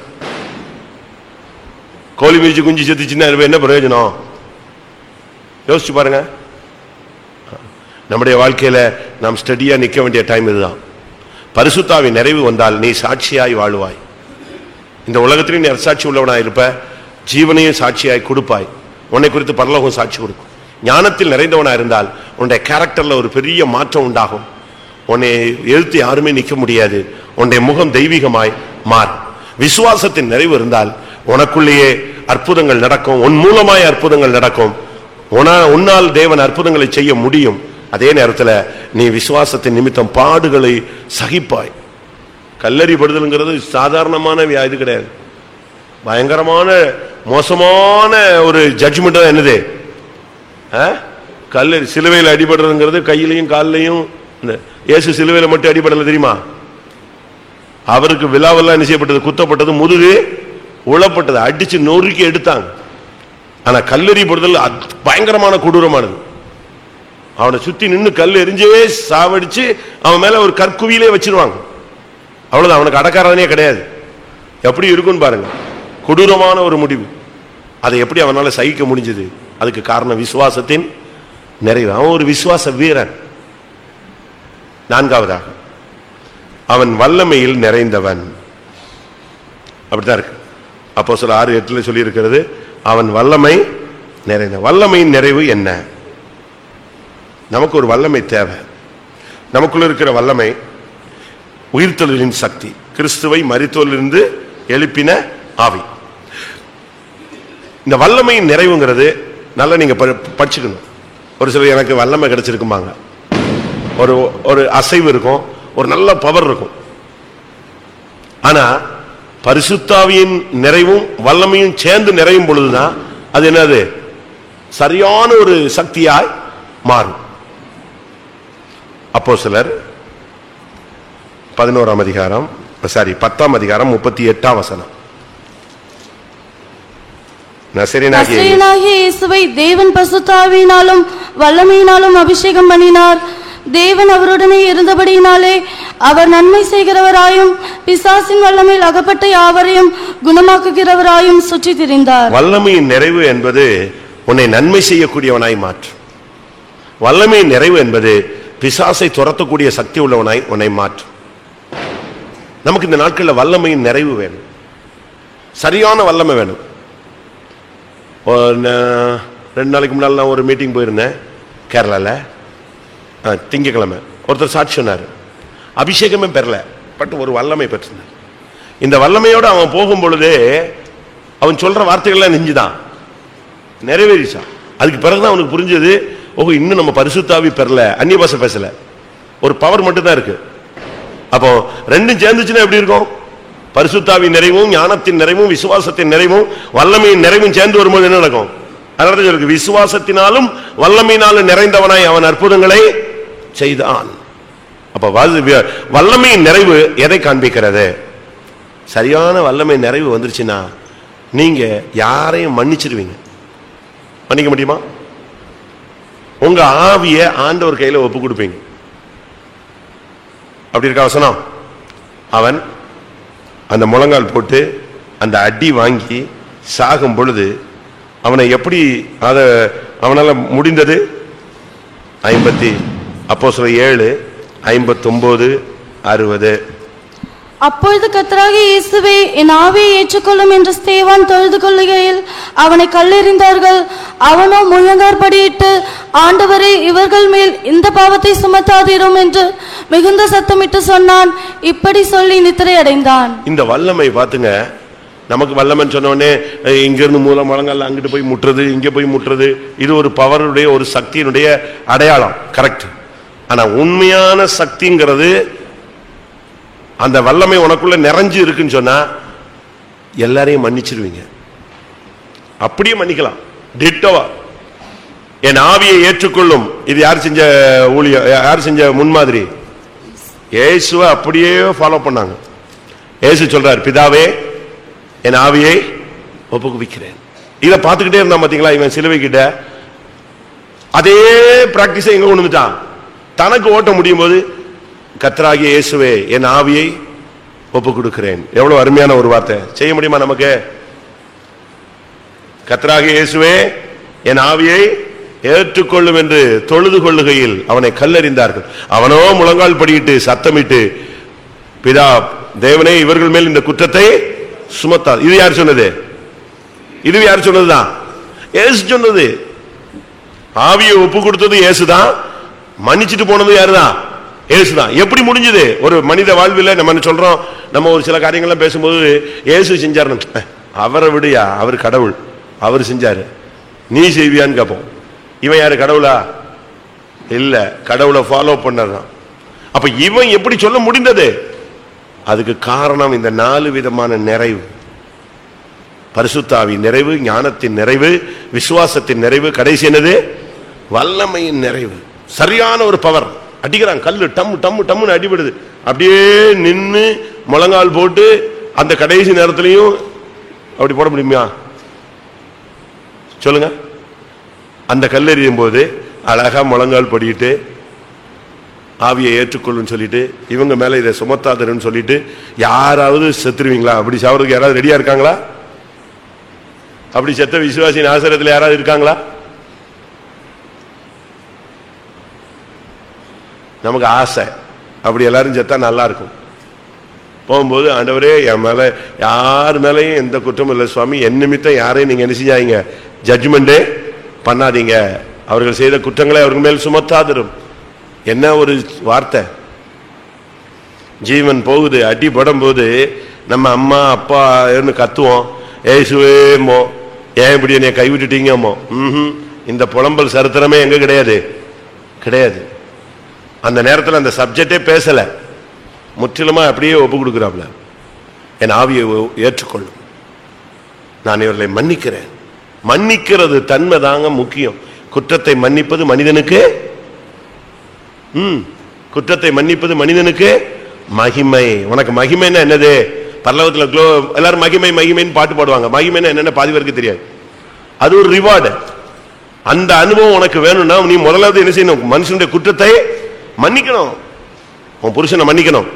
S1: கோழி மிதிச்சு குஞ்சு செத்துச்சுன்னா என்ன பிரயோஜனம்? யோசிச்சு பாருங்க. நம்முடைய வாழ்க்கையில நாம் ஸ்டடியா நிக்க வேண்டிய டைம் இதுதான். பரிசுத்தாவின் நிறைவு வந்தால் நீ சாட்சியாய் வாழுவாய். இந்த உலகத்திலும் நீ சாட்சி உள்ளவனாய் இருப்ப, ஜீவனையும் சாட்சியாய் கொடுப்பாய். உன்னை குறித்து பரலோகம் சாட்சி கொடுக்கும். ஞானத்தில் நிறைந்தவனா இருந்தால் உன்னுடைய கேரக்டர்ல ஒரு பெரிய மாற்றம் உண்டாகும். உன்னை எழுத்து யாருமே நிக்க முடியாது. உன்னுடைய முகம் தெய்வீகமாய் மாறும். விசுவாசத்தின் நிறைவு இருந்தால் உனக்குள்ளேயே அற்புதங்கள் நடக்கும். உன் மூலமாய் அற்புதங்கள் நடக்கும். உன்னால் தேவன் அற்புதங்களை செய்ய முடியும். அதே நேரத்தில் நீ விசுவாசத்தின் நிமித்தம் பாடுகளை சகிப்பாய். கல்லெறிப்படுதல்ங்கிறது சாதாரணமான வியாதி கிடையாது. பயங்கரமான மோசமான ஒரு ஜட்ஜ்மெண்ட் தான். என்னது? கல்லெறி சிலுவையில் அடிபடுறதுங்கிறது கையிலையும் காலிலையும். இயேசு சிலுவையில் மட்டும் அடிபடல தெரியுமா? அவருக்கு விழாவெல்லாம் என்ன செய்யப்பட்டது? குத்தப்பட்டது, முதுகு உளப்பட்டது, அடிச்சு நொறுக்கி எடுத்தாங்க. ஆனா கல்லெறிப்படுதல் பயங்கரமான கொடூரமானது. அவனை சுத்தி நின்று கல் எரிஞ்சே சாவடிச்சு அவன் மேல ஒரு கற்குவியிலே வச்சிருவாங்க. அவ்வளவுதான், அவனுக்கு அடக்காரனே கிடையாது. எப்படி இருக்குன்னு பாருங்க. கொடூரமான ஒரு முடிவு. அதை எப்படி அவனால சகிக்க முடிஞ்சது? அதுக்கு காரணம் விசுவாசத்தின் நிறைவு. அவன் ஒரு விசுவாச வீரன். நான்காவதாக, அவன் வல்லமையில் நிறைந்தவன். அப்படித்தான் இருக்கு. அப்போஸ்தலர் 6:8 சொல்லி இருக்கிறது, அவன் வல்லமை நிறைந்த. வல்லமையின் நிறைவு என்ன? நமக்கு ஒரு வல்லமை தேவை. நமக்குள்ள இருக்கிற வல்லமை உயிர்த்தெழுதலின் சக்தி, கிறிஸ்துவை மரித்தோரிலிருந்து எழுப்பின ஆவி. இந்த வல்லமையின் நிறைவுங்கிறது நல்லா நீங்க படிச்சுக்கணும். ஒரு சிலர் எனக்கு வல்லமை கிடைச்சிருக்குமாங்க, ஒரு அசைவு இருக்கும், ஒரு நல்ல பவர் இருக்கும். ஆனா பரிசுத்தாவியின் நிறைவும் வல்லமையும் சேர்ந்து நிறையும் பொழுதுதான் அது என்னது? சரியான ஒரு சக்தியாய் மாறும். அப்போஸ்தலர் 10ஆம் அதிகாரம் 38ஆம் வசனம். நசரேயனாகிய
S2: இயேசுவை தேவன் பரிசுத்தாவியினாலும் வல்லமையினாலும் அபிஷேகம் பண்ணினார். தேவன் அவருடனே இருந்தபடியினாலே அவர் நன்மை செய்கிறவராயும் பிசாசின் வல்லமையில் அகப்பட்ட யாவரையும் குணமாக்குகிறவராயும் சுற்றி திரிந்தார்.
S1: வல்லமையின் நிறைவு என்பது உன்னை நன்மை செய்யக்கூடியவனாய் மாற்றும். வல்லமையின் நிறைவு என்பது பிசாசை துரத்தக்கூடிய சக்தி உள்ளவனாய் உன்னை மாற்றும். நமக்கு இந்த நாட்களில் வல்லமையின் நிறைவு வேணும். சரியான வல்லமை வேணும். 2 நாளைக்கு முன்னால் நான் ஒரு மீட்டிங் போயிருந்தேன் கேரளாவில். திங்கக்கிழமை ஒருத்தர் சாட்சி சொன்னார். அபிஷேகமே பெறல, பட் ஒரு வல்லமை பெற்றிருந்தார். இந்த வல்லமையோடு அவன் போகும் பொழுதே அவன் சொல்ற வார்த்தைகள்லாம் நெஞ்சுதான் நிறைவேறிச்சான். அதுக்கு பிறகுதான் அவனுக்கு புரிஞ்சது, ஓஹோ, இன்னும் நம்ம பரிசுத்தாவி பெறல, அந்நிய பாஷை பேசல, ஒரு பவர் மட்டும் தான் இருக்கு. அப்போ ரெண்டும் சேர்ந்துச்சுன்னா எப்படி இருக்கும்? பரிசுத்தாவி நிறைவும் ஞானத்தின் நிறைவும் விசுவாசத்தின் நிறைவும் வல்லமையின் நிறைவும் சேர்ந்து வரும்போது என்ன நடக்கும்? அதனால இருக்கு, விசுவாசத்தினாலும் வல்லமையினாலும் நிறைந்தவனாய் அவன் அற்புதங்களை செய்தான். அப்ப வல்லமையின் நிறைவு எதை காண்பிக்கிறது? சரியான வல்லமை நிறைவு வந்துருச்சுன்னா நீங்க யாரையும் மன்னிச்சிருவீங்க. மன்னிக்க முடியுமா? உங்க ஆவிய ஆண்டவர் கையில ஒப்பு கொடுப்பீங்க. அப்படி இருக்க வசனம். அவன் அந்த முழங்கால் போட்டு அந்த அடி வாங்கி சாகும் பொழுது அவனை எப்படி அவனால முடிந்தது? அப்போஸ்தலர் 7 59, 60.
S2: அப்பொழுது கர்த்தராகிய இயேசுவே, என் ஆவியை ஏற்றுக்கொள்ளும் என்று ஸ்தேவான் தொழுது கொள்ளுகையில் அவனை கல்லெறிந்தார்கள். அவனோ முழங்காற்படியிட்டு, ஆண்டவரே, இவர்கள் மேல் இந்த பாவத்தை சுமத்தாதிரும் என்று மிகுந்த சத்தமிட்டு சொன்னான். இப்படி சொல்லி நித்திரை அடைந்தான். இந்த
S1: வல்லமை பாத்துங்க. நமக்கு வல்லமைன்னு சொன்னோடனே இங்கிருந்து மூலம் முழங்கால் அங்கிட்டு போய் முட்டுறது, இங்க போய் முட்டுறது, இது ஒரு பவருடைய, ஒரு சக்தியினுடைய அடையாளம். கரெக்ட். ஆனா உண்மையான சக்திங்கிறது, அந்த வல்லமை உனக்குள்ள நிறைஞ்சு இருக்குன்னு சொன்னா எல்லாரையும் மன்னிச்சிருவீங்க. அப்படியே மன்னிக்கலாம். டிட்டோவா என் ஆவியை ஏற்றுக்கொள்ளும். இது யார் செஞ்ச ஊழியம், யார் செஞ்ச முன்மாதிரி? இயேசுவை அப்படியே ஃபாலோ பண்ணாங்க. இயேசு சொல்றார், பிதாவே, என் ஆவியை ஒப்புவிக்கிறேன். இதை பார்த்துக்கிட்டே இருந்தான். பாத்தீங்களா, இவன் சிலுவை கிட்ட அதே பிராக்டிஸை எங்க கொண்டு வந்துட்டான். தனக்கு ஓட்ட முடியும் போது, கர்த்தராகிய இயேசுவே, என் ஆவியை ஒப்பு கொடுக்கிறேன். எவ்வளவு அருமையான ஒரு வார்த்தை. செய்ய முடியுமா நமக்கு? கர்த்தராகிய இயேசுவே, என் ஆவியை ஏற்றுக்கொள்ளும் என்று தொழுது கொள்ளுகையில் அவனை கல்லெறிந்தார்கள். அவனோ முழங்கால் படியிட்டு சத்தமிட்டு, பிதா தேவனே, இவர்கள் மேல் இந்த குற்றத்தை சுமத்தார். இது யார் சொன்னது? இது யார் சொன்னதுதான்? இயேசு சொன்னது. ஆவியை ஒப்பு கொடுத்தது இயேசுதான். மன்னிச்சிட்டு போனது யாருதான்? இயேசுதான். எப்படி முடிஞ்சது? ஒரு மனித வாழ்வில் நம்ம சொல்றோம், நம்ம ஒரு சில காரியங்கள்லாம் பேசும்போது இயேசு செஞ்சாரு, அவரை விடுயா, அவர் கடவுள், அவர் செஞ்சாரு, நீ செய்வியான்னு கேட்போம். இவன் யாரு? கடவுளா? இல்ல, கடவுளை ஃபாலோ பண்ணதான். அப்ப இவன் எப்படி சொல்ல முடிந்தது? அதுக்கு காரணம் இந்த 4 விதமான நிறைவு. பரிசுத்த ஆவியின் நிறைவு, ஞானத்தின் நிறைவு, விசுவாசத்தின் நிறைவு, கடைசி என்னது? வல்லமையின் நிறைவு. சரியான ஒரு பவர். அடிக்கிறான், கல்லு டம்மு டம்மு டம்முன்னு அடிபடுது. அப்படியே நின்று முழங்கால் போட்டு அந்த கடைசி நேரத்திலையும் அப்படி போட முடியுமா? சொல்லுங்க. அந்த கல்லெறியும் போது அழகா முழங்கால் படிட்டு ஆவியை ஏற்றுக்கொள்ளுன்னு சொல்லிட்டு, இவங்க மேல இதை சுமத்தாதருன்னு சொல்லிட்டு, யாராவது செத்துருவீங்களா? அப்படி சாவதுக்கு யாராவது ரெடியா இருக்காங்களா? அப்படி செத்த விசுவாசி நாசரத்தில் யாராவது இருக்காங்களா? நமக்கு ஆசை, அப்படி எல்லாரும் செத்தா நல்லா இருக்கும். போகும்போது, ஆண்டவரே, என் மேல யார் மேலையும் எந்த குற்றமும் இல்லை சுவாமி, என் நிமித்தம் யாரையும் நீங்க என்ன செஞ்சாங்க, ஜட்ஜ்மெண்டே பண்ணாதீங்க, அவர்கள் செய்த குற்றங்களை அவர்கள் மேல் சுமத்தாதிரும். என்ன ஒரு வார்த்தை! ஜீவன் போகுது, அடி படும் போது நம்ம அம்மா அப்பா கத்துவோம், ஏசுவேமோ, ஏன் இப்படி என்னை கைவிட்டுட்டீங்கமோ. இந்த புலம்பல் சரித்திரமே எங்க கிடையாது, கிடையாது. அந்த நேரத்தில் அந்த சப்ஜெக்டே பேசல, முற்றிலுமா அப்படியே ஒப்பு கொடுக்கிறாப்ல. என் ஆவியை ஏற்றுக்கொள்ளும், நான் இவர்களை மன்னிக்கிறேன். மன்னிக்கிறது தன்மை தாங்க முக்கியம். குற்றத்தை மன்னிப்பது மனிதனுக்கு, குற்றத்தை மன்னிப்பது மனிதனுக்கு மகிமை. உனக்கு மகிமைன்னா என்னது? பரலோகத்துல எல்லாரும் மகிமை மகிமைன்னு பாட்டு பாடுவாங்க. மகிமைன்னா என்னென்ன பாதி பேருக்கு தெரியாது. அது ஒரு ரிவார்டு. அந்த அனுபவம் உனக்கு வேணும்னா நீ முதலாவது என்ன செய்யணும்? மனுஷனுடைய குற்றத்தை மன்னிக்கணும். உன் புருஷனை மன்னிக்கணும்,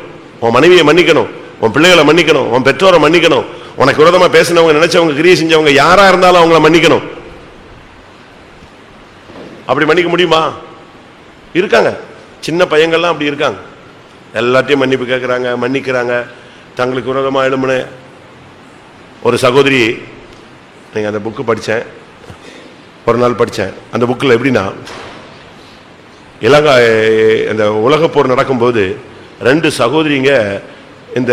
S1: உன் மனைவியை மன்னிக்கணும், உன் பிள்ளைகளை மன்னிக்கணும், உன் பெற்றோரை மன்னிக்கணும், உனக்கு விரோதமா பேசினவங்க, நினைச்சவங்க, கிரியை செஞ்சவங்க யாரா இருந்தாலும் அவங்கள மன்னிக்கணும். அப்படி மன்னிக்க முடியுமா? இருக்காங்க சின்ன பையங்கள்லாம் அப்படி இருக்காங்க. எல்லாத்தையும் மன்னிப்பு கேட்குறாங்க, மன்னிக்கிறாங்க. தங்களுக்கு விரோதமாக எழுமுன ஒரு சகோதரி, நீங்கள் அந்த புக்கு படித்தேன், ஒரு நாள் படித்தேன். அந்த புக்கில் எப்படின்னா, இலங்கை இந்த உலகப்போர் நடக்கும்போது 2 சகோதரிங்க இந்த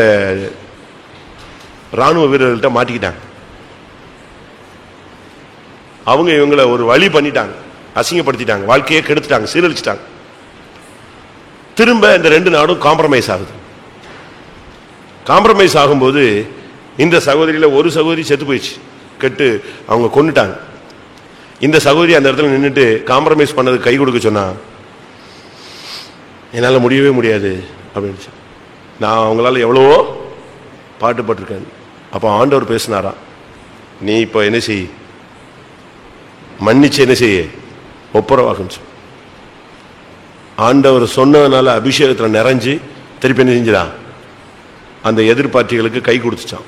S1: இராணுவ வீரர்கள்ட்ட மாட்டிக்கிட்டாங்க. அவங்க இவங்களை ஒரு வழி பண்ணிட்டாங்க, அசிங்கப்படுத்திட்டாங்க, வாழ்க்கையை கெடுத்துட்டாங்க, சீரழிச்சிட்டாங்க. திரும்ப இந்த 2 நாடும் காம்ப்ரமைஸ் ஆகுது. காம்ப்ரமைஸ் ஆகும்போது இந்த சகோதரியில ஒரு சகோதரி செத்து போயிடுச்சு, கெட்டு அவங்க கொன்னுட்டாங்க. இந்த சகோதரி அந்த இடத்துல நின்றுட்டு காம்ப்ரமைஸ் பண்ணதுக்கு கை கொடுக்க சொன்னா, என்னால் முடியவே முடியாது அப்படின்னு. நான் அவங்களால எவ்வளவோ பாட்டுப்பட்டிருக்கேன். அப்போ ஆண்டவர் பேசினாரா, நீ இப்போ என்ன செய், மன்னிச்சு என்ன செய்ய, ஒப்புரவாகும். ஆண்டவர் சொன்னதுனால அபிஷேகத்தில் நிறைஞ்சு திருப்பி என்ன செஞ்சிடான், அந்த எதிர்பார்ட்டிகளுக்கு கை கொடுத்துச்சான்.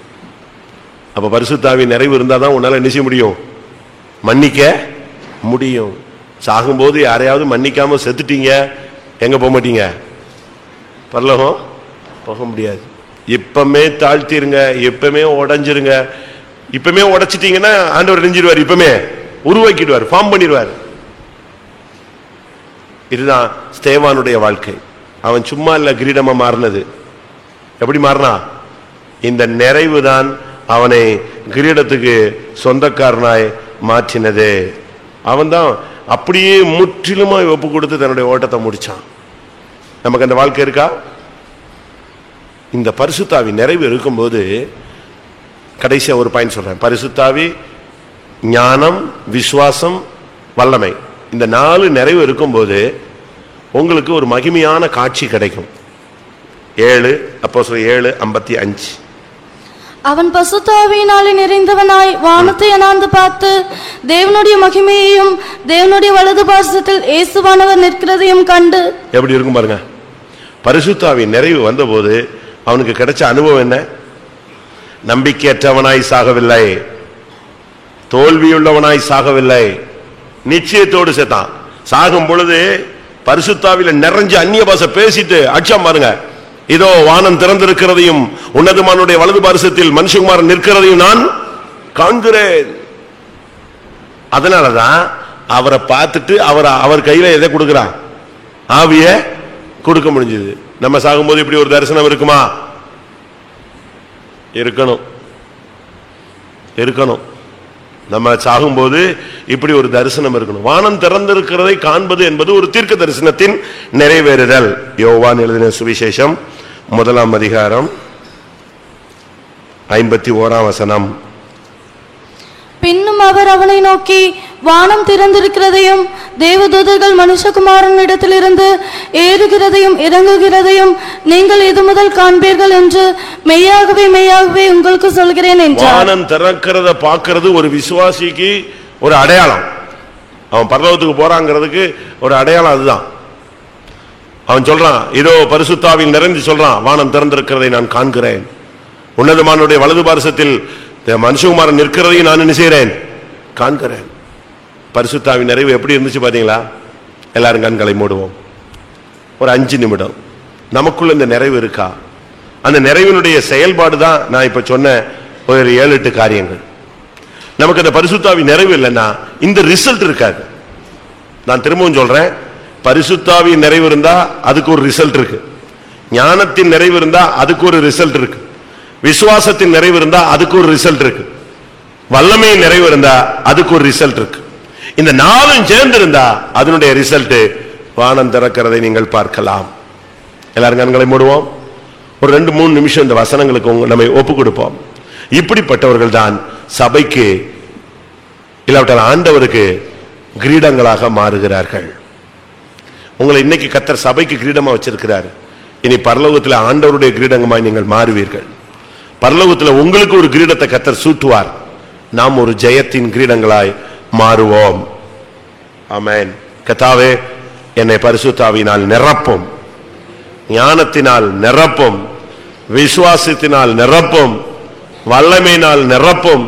S1: அப்ப பரிசுத்த ஆவியின் நிறைவு இருந்தால் தான் உன்னால என்ன செய்ய முடியும், மன்னிக்க முடியும். சாகும்போது யாரையாவது மன்னிக்காம செத்துட்டீங்க, எங்க போக மாட்டீங்க, பரலோகம் போக முடியாது. இப்பமே தாழ்த்திருங்க, இப்பமே உடைஞ்சிருங்க. இப்பமே உடைச்சிட்டீங்கன்னா ஆண்டவர் நெஞ்சிடுவார், இப்பமே உருவாக்கிடுவார், ஃபார்ம் பண்ணிடுவார். இதுதான் ஸ்தேவானுடைய வாழ்க்கை. அவன் சும்மா இல்ல கிரீடமா மாறினது. எப்படி மாறினா? இந்த நிறைவு தான் அவனை கிரீடத்துக்கு சொந்தக்காரனாய் மாற்றினது. அவன் தான் அப்படியே முற்றிலுமா ஒப்பு கொடுத்து தன்னுடைய ஓட்டத்தை முடிச்சான். நமக்கு அந்த வாழ்க்கை இருக்கா? இந்த பரிசுத்தாவி நிறைவு இருக்கும்போது, கடைசியா ஒரு பாயிண்ட் சொல்றேன். பரிசுத்தாவி, ஞானம், விசுவாசம், வல்லமை, இந்த 4 நிறைவு இருக்கும்போது உங்களுக்கு ஒரு மகிமையான காட்சி கிடைக்கும். 7 அப்போஸ்தலர் 7:55.
S2: அவன் பரிசுத்த ஆவியினாலே நிறைந்தவனாய் வானத்தை அண்ணாந்து பார்த்து தேவனுடைய மகிமையையும் தேவனுடைய வலது பார்சத்தில் இயேசுவானவர் நிற்கிறதையும் கண்டு.
S1: எப்படி இருக்கும் பாருங்க. பரிசுத்த ஆவி நிறைவு வந்தபோது அவனுக்கு கிடைச்ச அனுபவம் என்ன? நம்பிக்கையற்றவனாய் சாகவில்லை, தோல்வியுள்ளவனாய் சாகவில்லை, நிச்சயத்தோடு செத்தான். சாகும் பொழுது பரிசுத்தாவில நிறைஞ்ச அந்நிய பாஷை பேசிட்டு அடிச்சான் பாருங்க. இதோ வானம் திறந்திருக்கிறதையும் உன்னதமானுடைய வலது பார்சத்தில் மனுஷகுமாரன் நிற்கிறதையும் நான் காண்கிறேன். அதனாலதான் அவரை பார்த்துட்டு அவர் கையில எதை கொடுக்கிறான்? ஆவிய கொடுக்க முடிஞ்சது. நம்ம சாகும்போது இப்படி ஒரு தரிசனம் இருக்குமா? இருக்கணும். நம்ம சாகும்போது இப்படி ஒரு தரிசனம் இருக்கணும். வானம் திறந்திருக்கிறதை காண்பது என்பது ஒரு தீர்க்க தரிசனத்தின் நிறைவேறுதல். யோவான் எழுதின சுவிசேஷம் 1 அதிகாரம் 51
S2: பின்னும் அவர் அவனை நோக்கி, வானம் திறந்திருக்கிறதையும் தேவதூதர்கள் மனுஷகுமாரனிடத்திலிருந்து ஏறுகிறதையும் இறங்குகிறதையும் நீங்கள் இது முதல் காண்பீர்கள் என்று மெய்யாகவே மெய்யாகவே உங்களுக்கு சொல்கிறேன் என்றார்.
S1: வானம் திறக்கிறத பார்க்கிறது ஒரு விசுவாசிக்கு ஒரு அடையாளம். அவன் பரலோகத்துக்கு போறாங்கிறதுக்கு ஒரு அடையாளம் அதுதான். அவன் சொல்றான், இதோ பரிசுத்தாவில் நிறைந்து சொல்றான், வானம் திறந்திருக்கிறதை நான் காண்கிறேன், உன்னதமானுடைய வலது பார்சத்தில் மனுஷகுமாரன் நிற்கிறதையும் நான் என்ன செய்கிறேன்? காண்கிறேன். பரிசுத்தாவின் நிறைவு எப்படி இருந்துச்சு பாத்தீங்களா? எல்லாரும் கண்களை மூடுவோம். ஒரு 5 நிமிடம் நமக்குள்ள இந்த நிறைவு இருக்கா? அந்த நிறைவினுடைய செயல்பாடு தான் நான் இப்ப சொன்ன ஒரு 7-8 காரியங்கள். நமக்கு அந்த பரிசுத்தாவின் நிறைவு இல்லைன்னா இந்த ரிசல்ட் இருக்காது. நான் திரும்பவும் சொல்றேன், பரிசுத்தாவின் நிறைவு இருந்தா அதுக்கு ஒரு ரிசல்ட் இருக்கு, ஞானத்தின் நிறைவு இருந்தா அதுக்கு ஒரு ரிசல்ட் இருக்கு, விசுவாசத்தின் நிறைவு இருந்தா அதுக்கு ஒரு ரிசல்ட் இருக்கு, வல்லமையின் நிறைவு இருந்தா அதுக்கு ஒரு ரிசல்ட் இருக்கு. இந்த 4 சேர்ந்து இருந்தா அதனுடைய ரிசல்ட் வானம் திறக்கிறதை நீங்கள் பார்க்கலாம். எல்லாரும் கண்களை மூடுவோம். ஒரு 2-3 நிமிஷம் இந்த வசனங்களுக்கு நம்மை ஒப்பு கொடுப்போம். இப்படிப்பட்டவர்கள் தான் சபைக்கு இல்லாவிட்டால் ஆண்டவருக்கு கிரீடங்களாக மாறுகிறார்கள். உங்களை இன்னைக்கு கர்த்தர் சபைக்கு கிரீடமா வச்சிருக்கிறார். இனி பரலோகத்தில் ஆண்டவருடைய கிரீடங்கமாய் நீங்கள் மாறுவீர்கள். பரலோகத்தில் உங்களுக்கு ஒரு கிரீடத்தை கர்த்தர் சூட்டுவார். நாம் ஒரு ஜெயத்தின் கிரீடங்களாய் மாறுவோம். ஆமென். கர்த்தாவே, என்னை பரிசுத்தாவினால் நிரப்பும், ஞானத்தினால் நிரப்பும், விசுவாசத்தினால் நிரப்பும், வல்லமையினால் நிரப்பும்.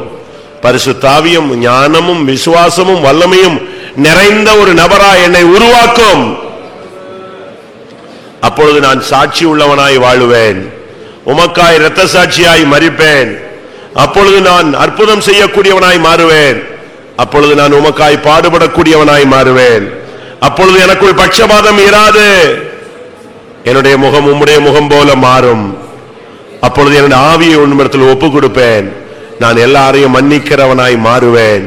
S1: பரிசுத்தாவியும் ஞானமும் விசுவாசமும் வல்லமையும் நிறைந்த ஒரு நபராய் என்னை உருவாக்கும். அப்பொழுது நான் சாட்சி உள்ளவனாய் வாழுவேன், உமக்காய் இரத்த சாட்சியாய் மரிப்பேன். அப்பொழுது நான் அற்புதம் செய்யக்கூடியவனாய் மாறுவேன். அப்பொழுது நான் உமக்காய் பாடுபடக்கூடியவனாய் மாறுவேன். அப்பொழுது எனக்குள் பட்சபாதம் இராது, என்னுடைய முகம் உம்முடைய முகம் போல மாறும். அப்பொழுது என்னுடைய ஆவியை உன்னிடத்தில் ஒப்பு கொடுப்பேன். நான் எல்லாரையும் மன்னிக்கிறவனாய் மாறுவேன்.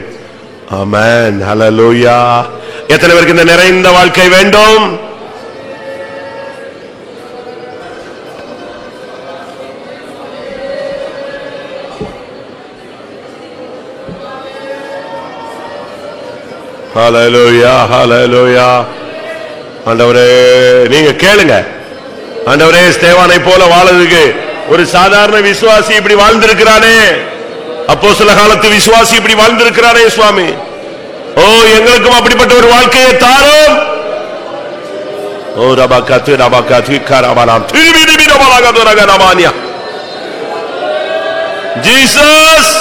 S1: ஆமென். ஹல்லேலூயா. எத்தனை பேருக்கு இந்த நிறைந்த வாழ்க்கை வேண்டும்? ஹல்லேலூயா, ஹல்லேலூயா. ஆண்டவரே, நீங்க கேளுங்க. ஆண்டவரே, ஸ்தேவானை போல வாழறதுக்கு ஒரு சாதாரண விசுவாசி இப்படி வாழ்ந்திருக்கிறானே, அப்போஸ்தல காலத்து விசுவாசி இப்படி வாழ்ந்திருக்கிறானே சுவாமி, ஓ எங்களுக்கும் அப்படிப்பட்ட ஒரு வாழ்க்கையை தாரும். ஓ ரபகத்து ரபகத்து கரபலாம் திருவிதிபி ரபலகது ரகனமானியா. ஜீசஸ்,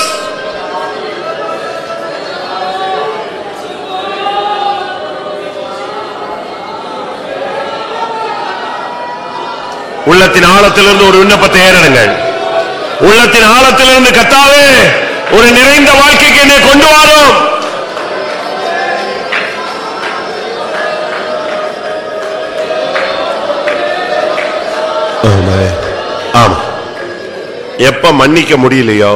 S1: உள்ளத்தின் ஆழத்திலிருந்து ஒரு விண்ணப்பத்தை ஏறடுங்கள். உள்ளத்தின் ஆழத்திலிருந்து கர்த்தாவே ஒரு நிறைந்த வாழ்க்கைக்கு என்னை கொண்டு வாரும். ஆமா, எப்ப மன்னிக்க முடியலையோ,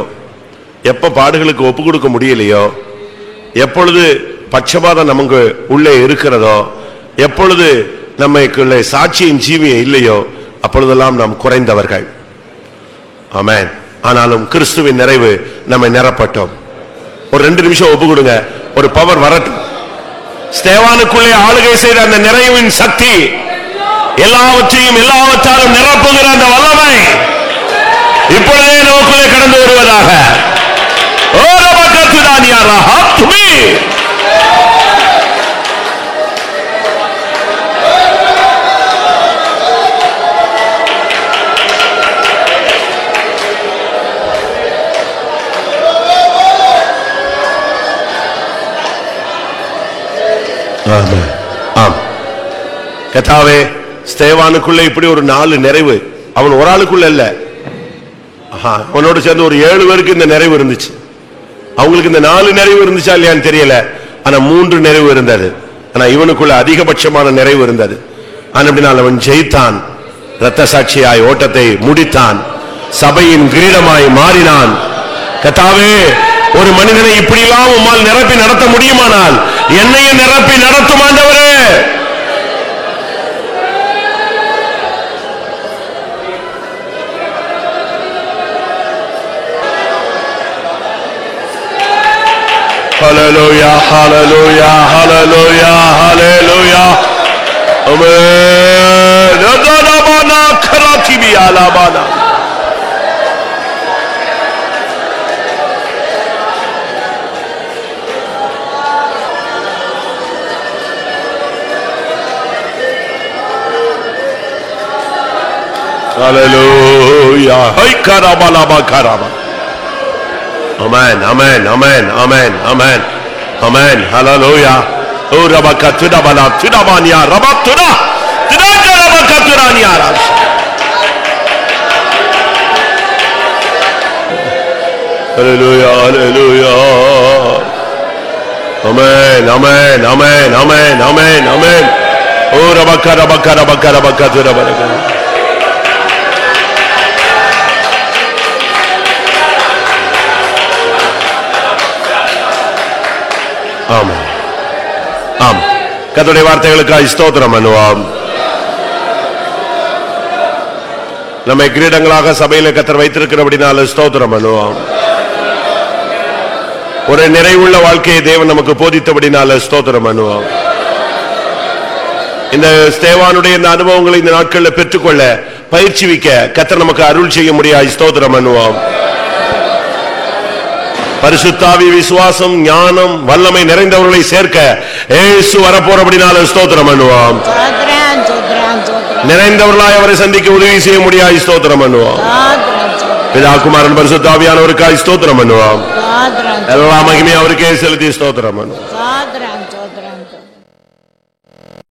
S1: எப்ப பாடுகளுக்கு ஒப்பு கொடுக்க முடியலையோ, எப்பொழுது பட்சபாதம் நமக்கு உள்ளே இருக்கிறதோ, எப்பொழுது நமக்குள்ளே சாட்சியின் ஜீவியம் இல்லையோ, அப்பொழுதெல்லாம் நாம் குறைந்தவர்கள். ஆமென். ஆனாலும் கிறிஸ்துவின் நிறைவு நம்மை நிரப்பட்டோம். ஒரு 2 நிமிஷம் ஒப்பு கொடுங்க, ஒரு பவர் வரட்டும். ஸ்தேவானுக்குள்ளே ஆளுகை செய்த அந்த நிறைவின் சக்தி, எல்லாவற்றையும் எல்லாவற்றாலும் நிரப்புகிற அந்த வல்லமை இப்பொழுதே நமக்குள்ளே கடந்து வருவதாக. கர்த்தாவே, ஸ்தேவானுக்குள்ள இப்படி ஒரு 4 நிறைவு, அவன் ஒரு ஆளுக்குள்ள இல்ல, அவனோடு சேர்ந்து ஒரு 7 பேருக்கு இந்த நிறைவு இருந்துச்சு. அவங்களுக்கு இந்த 4 நிறைவு இருந்துச்சா இல்லையான்னு தெரியல, ஆனா 3 நிறைவு இருந்தது. ஆனா இவனுக்குள்ள அதிகபட்சமான நிறைவு இருந்தது. அப்படினால் அவன் ஜெயித்தான், இரத்த சாட்சியாய் ஓட்டத்தை முடித்தான், சபையின் கிரீடமாய் மாறினான். கர்த்தாவே, ஒரு மனிதனை இப்படியெல்லாம் உம்மால் நிரப்பி நடத்த முடியுமானால் என்னையும் நிரப்பி நடத்தும் ஆண்டவரே. Hallelujah, hallelujah, hallelujah, hallelujah. Amen. Adonabana karatibi alabana. Hallelujah. Hay karabala bakaraba. Amen, amen, amen, amen, amen, amen, hallelujah. Oh, rabakatuna bala, tuna banya, rabatuna, tuna rabakatuna niara. Hallelujah, hallelujah. Amen, amen, amen, amen, amen, amen. Oh, rabakatuna bala. ஆமென். ஆம், கர்த்தருடைய வார்த்தைகளுக்காக ஸ்தோத்திரம் பண்ணுவோம். நம்மை கிரீடங்களாக சபையில கர்த்தர் வைத்திருக்கிறபடினால ஸ்தோத்திரம் பண்ணுவோம். ஒரு நிறைவுள்ள வாழ்க்கையை தேவன் நமக்கு போதித்தபடினால ஸ்தோத்திரம் பண்ணுவோம். இந்த ஸ்தேவானுடைய இந்த அனுபவங்களை இந்த நாட்களில் பெற்றுக்கொள்ள பயிற்சிவிக்க கர்த்தர் நமக்கு அருள் செய்ய முடியாது. ஸ்தோத்திரம் பண்ணுவோம். பரிசுத்தாவி, விசுவாசம், ஞானம், வல்லமை நிறைந்தவர்களை சேர்க்க இயேசு வரப்போறபடினால ஸ்தோத்திரம் பண்ணுவோம். நிறைந்தவர்களாய் அவரை சந்திக்க உதவி செய்ய முடியாது. ஸ்தோத்திரம் பண்ணுவோம். பிதா, குமாரன், பரிசுத்த ஆவியானவருக்காய் ஸ்தோத்திரம் பண்ணுவோம். எல்லா மகிமையும் அவருக்கே செலுத்தி ஸ்தோத்திரம் பண்ணுவோம்.